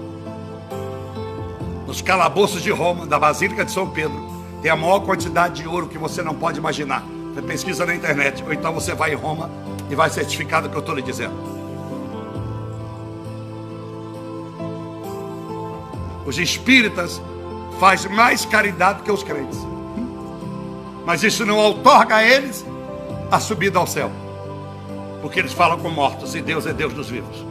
nos calabouços de Roma, da Basílica de São Pedro, tem a maior quantidade de ouro que você não pode imaginar. Você pesquisa na internet, ou então você vai em Roma e vai certificar do que eu estou lhe dizendo. Os espíritas fazem mais caridade que os crentes, mas isso não outorga a eles a subida ao céu, porque eles falam com mortos e Deus é Deus dos vivos.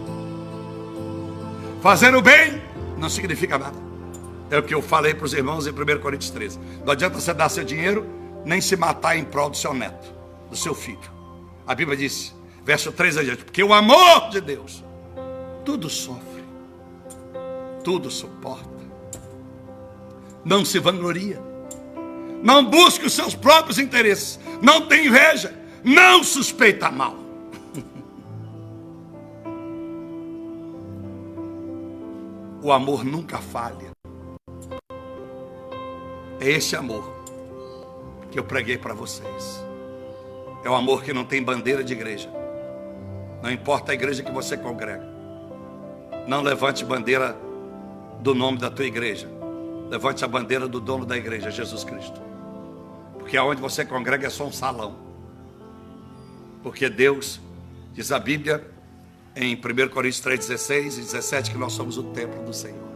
Fazer o bem não significa nada. É o que eu falei para os irmãos em 1 Coríntios 13. Não adianta você dar seu dinheiro nem se matar em prol do seu neto, do seu filho. A Bíblia diz, verso 3 adiante: porque o amor de Deus tudo sofre, tudo suporta, não se vangloria, não busca os seus próprios interesses, não tem inveja, não suspeita mal. O amor nunca falha. É esse amor que eu preguei para vocês. É o amor que não tem bandeira de igreja. Não importa a igreja que você congrega. Não levante bandeira do nome da tua igreja. Levante a bandeira do dono da igreja, Jesus Cristo. Porque aonde você congrega é só um salão. Porque Deus, diz a Bíblia, em 1 Coríntios 3,16 e 17, que nós somos o templo do Senhor.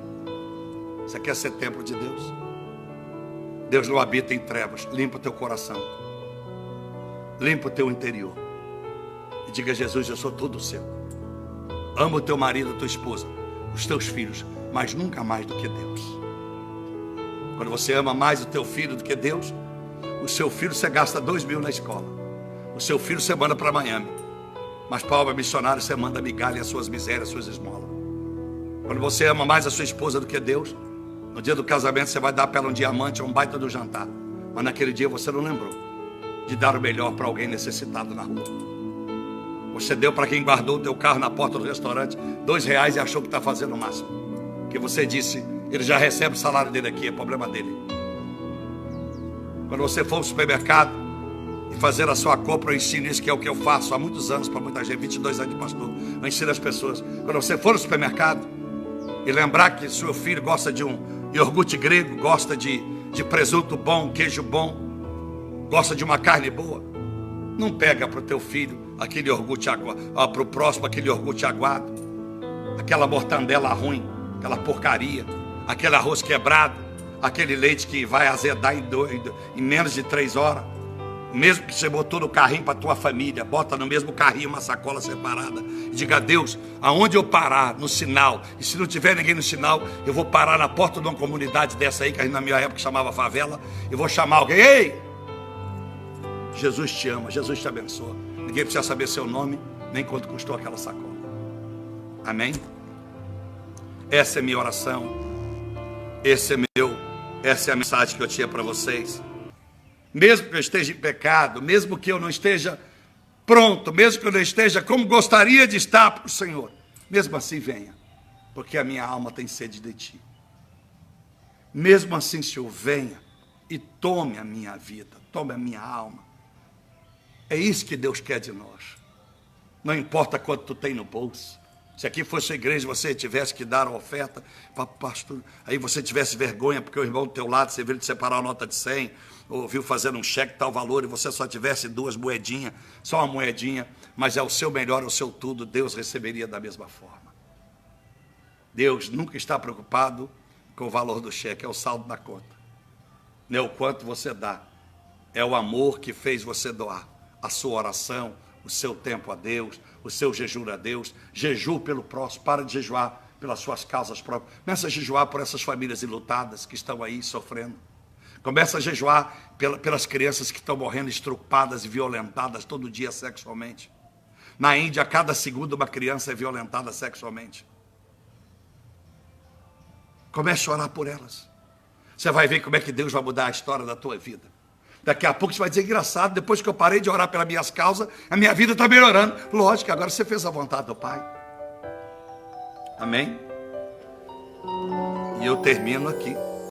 Você quer ser templo de Deus? Deus não habita em trevas. Limpa o teu coração. Limpa o teu interior. E diga a Jesus, eu sou tudo seu. Ama o teu marido, a tua esposa, os teus filhos, mas nunca mais do que Deus. Quando você ama mais o teu filho do que Deus, o seu filho você gasta 2.000 na escola. O seu filho você manda para Miami. Mas para a obra missionária você manda migalha, as suas misérias, as suas esmolas. Quando você ama mais a sua esposa do que Deus, no dia do casamento você vai dar para ela um diamante ou um baita do jantar. Mas naquele dia você não lembrou de dar o melhor para alguém necessitado na rua. Você deu para quem guardou o teu carro na porta do restaurante R$2 e achou que está fazendo o máximo. Porque você disse, ele já recebe o salário dele aqui, é problema dele. Quando você for ao supermercado e fazer a sua compra, eu ensino isso, que é o que eu faço há muitos anos para muita gente, 22 anos de pastor. Eu ensino as pessoas. Quando você for no supermercado e lembrar que seu filho gosta de um iogurte grego, gosta de presunto bom, queijo bom, gosta de uma carne boa, não pega para o teu filho aquele iogurte aguado, para o próximo aquele iogurte aguado, aquela mortandela ruim, aquela porcaria, aquele arroz quebrado, aquele leite que vai azedar em menos de 3 horas. Mesmo que você botou no carrinho para a tua família, bota no mesmo carrinho uma sacola separada e diga a Deus, aonde eu parar, no sinal, e se não tiver ninguém no sinal, eu vou parar na porta de uma comunidade dessa aí, que na minha época chamava favela, e vou chamar alguém, ei, Jesus te ama, Jesus te abençoa. Ninguém precisa saber seu nome, nem quanto custou aquela sacola. Amém? Essa é minha oração. Essa é a mensagem que eu tinha para vocês. Mesmo que eu esteja em pecado, mesmo que eu não esteja pronto, mesmo que eu não esteja como gostaria de estar para o Senhor, mesmo assim venha, porque a minha alma tem sede de ti. Mesmo assim, Senhor, venha e tome a minha vida, tome a minha alma. É isso que Deus quer de nós. Não importa quanto tu tem no bolso. Se aqui fosse a igreja, você tivesse que dar a oferta para pastor, aí você tivesse vergonha porque o irmão do teu lado, você viu de separar uma nota de 100, ou viu fazendo um cheque tal valor, e você só tivesse 2 moedinhas, só uma moedinha, mas é o seu melhor, é o seu tudo, Deus receberia da mesma forma. Deus nunca está preocupado com o valor do cheque, é o saldo da conta. Não é o quanto você dá, é o amor que fez você doar. A sua oração, o seu tempo a Deus, o seu jejum a Deus, jejum pelo próximo, para de jejuar pelas suas causas próprias, começa a jejuar por essas famílias enlutadas que estão aí sofrendo, começa a jejuar pelas crianças que estão morrendo estrupadas e violentadas todo dia sexualmente. Na Índia, a cada segundo uma criança é violentada sexualmente. Comece a orar por elas, você vai ver como é que Deus vai mudar a história da tua vida. Daqui a pouco você vai dizer, engraçado, depois que eu parei de orar pelas minhas causas, a minha vida está melhorando. Lógico, agora você fez a vontade do Pai. Amém? E eu termino aqui.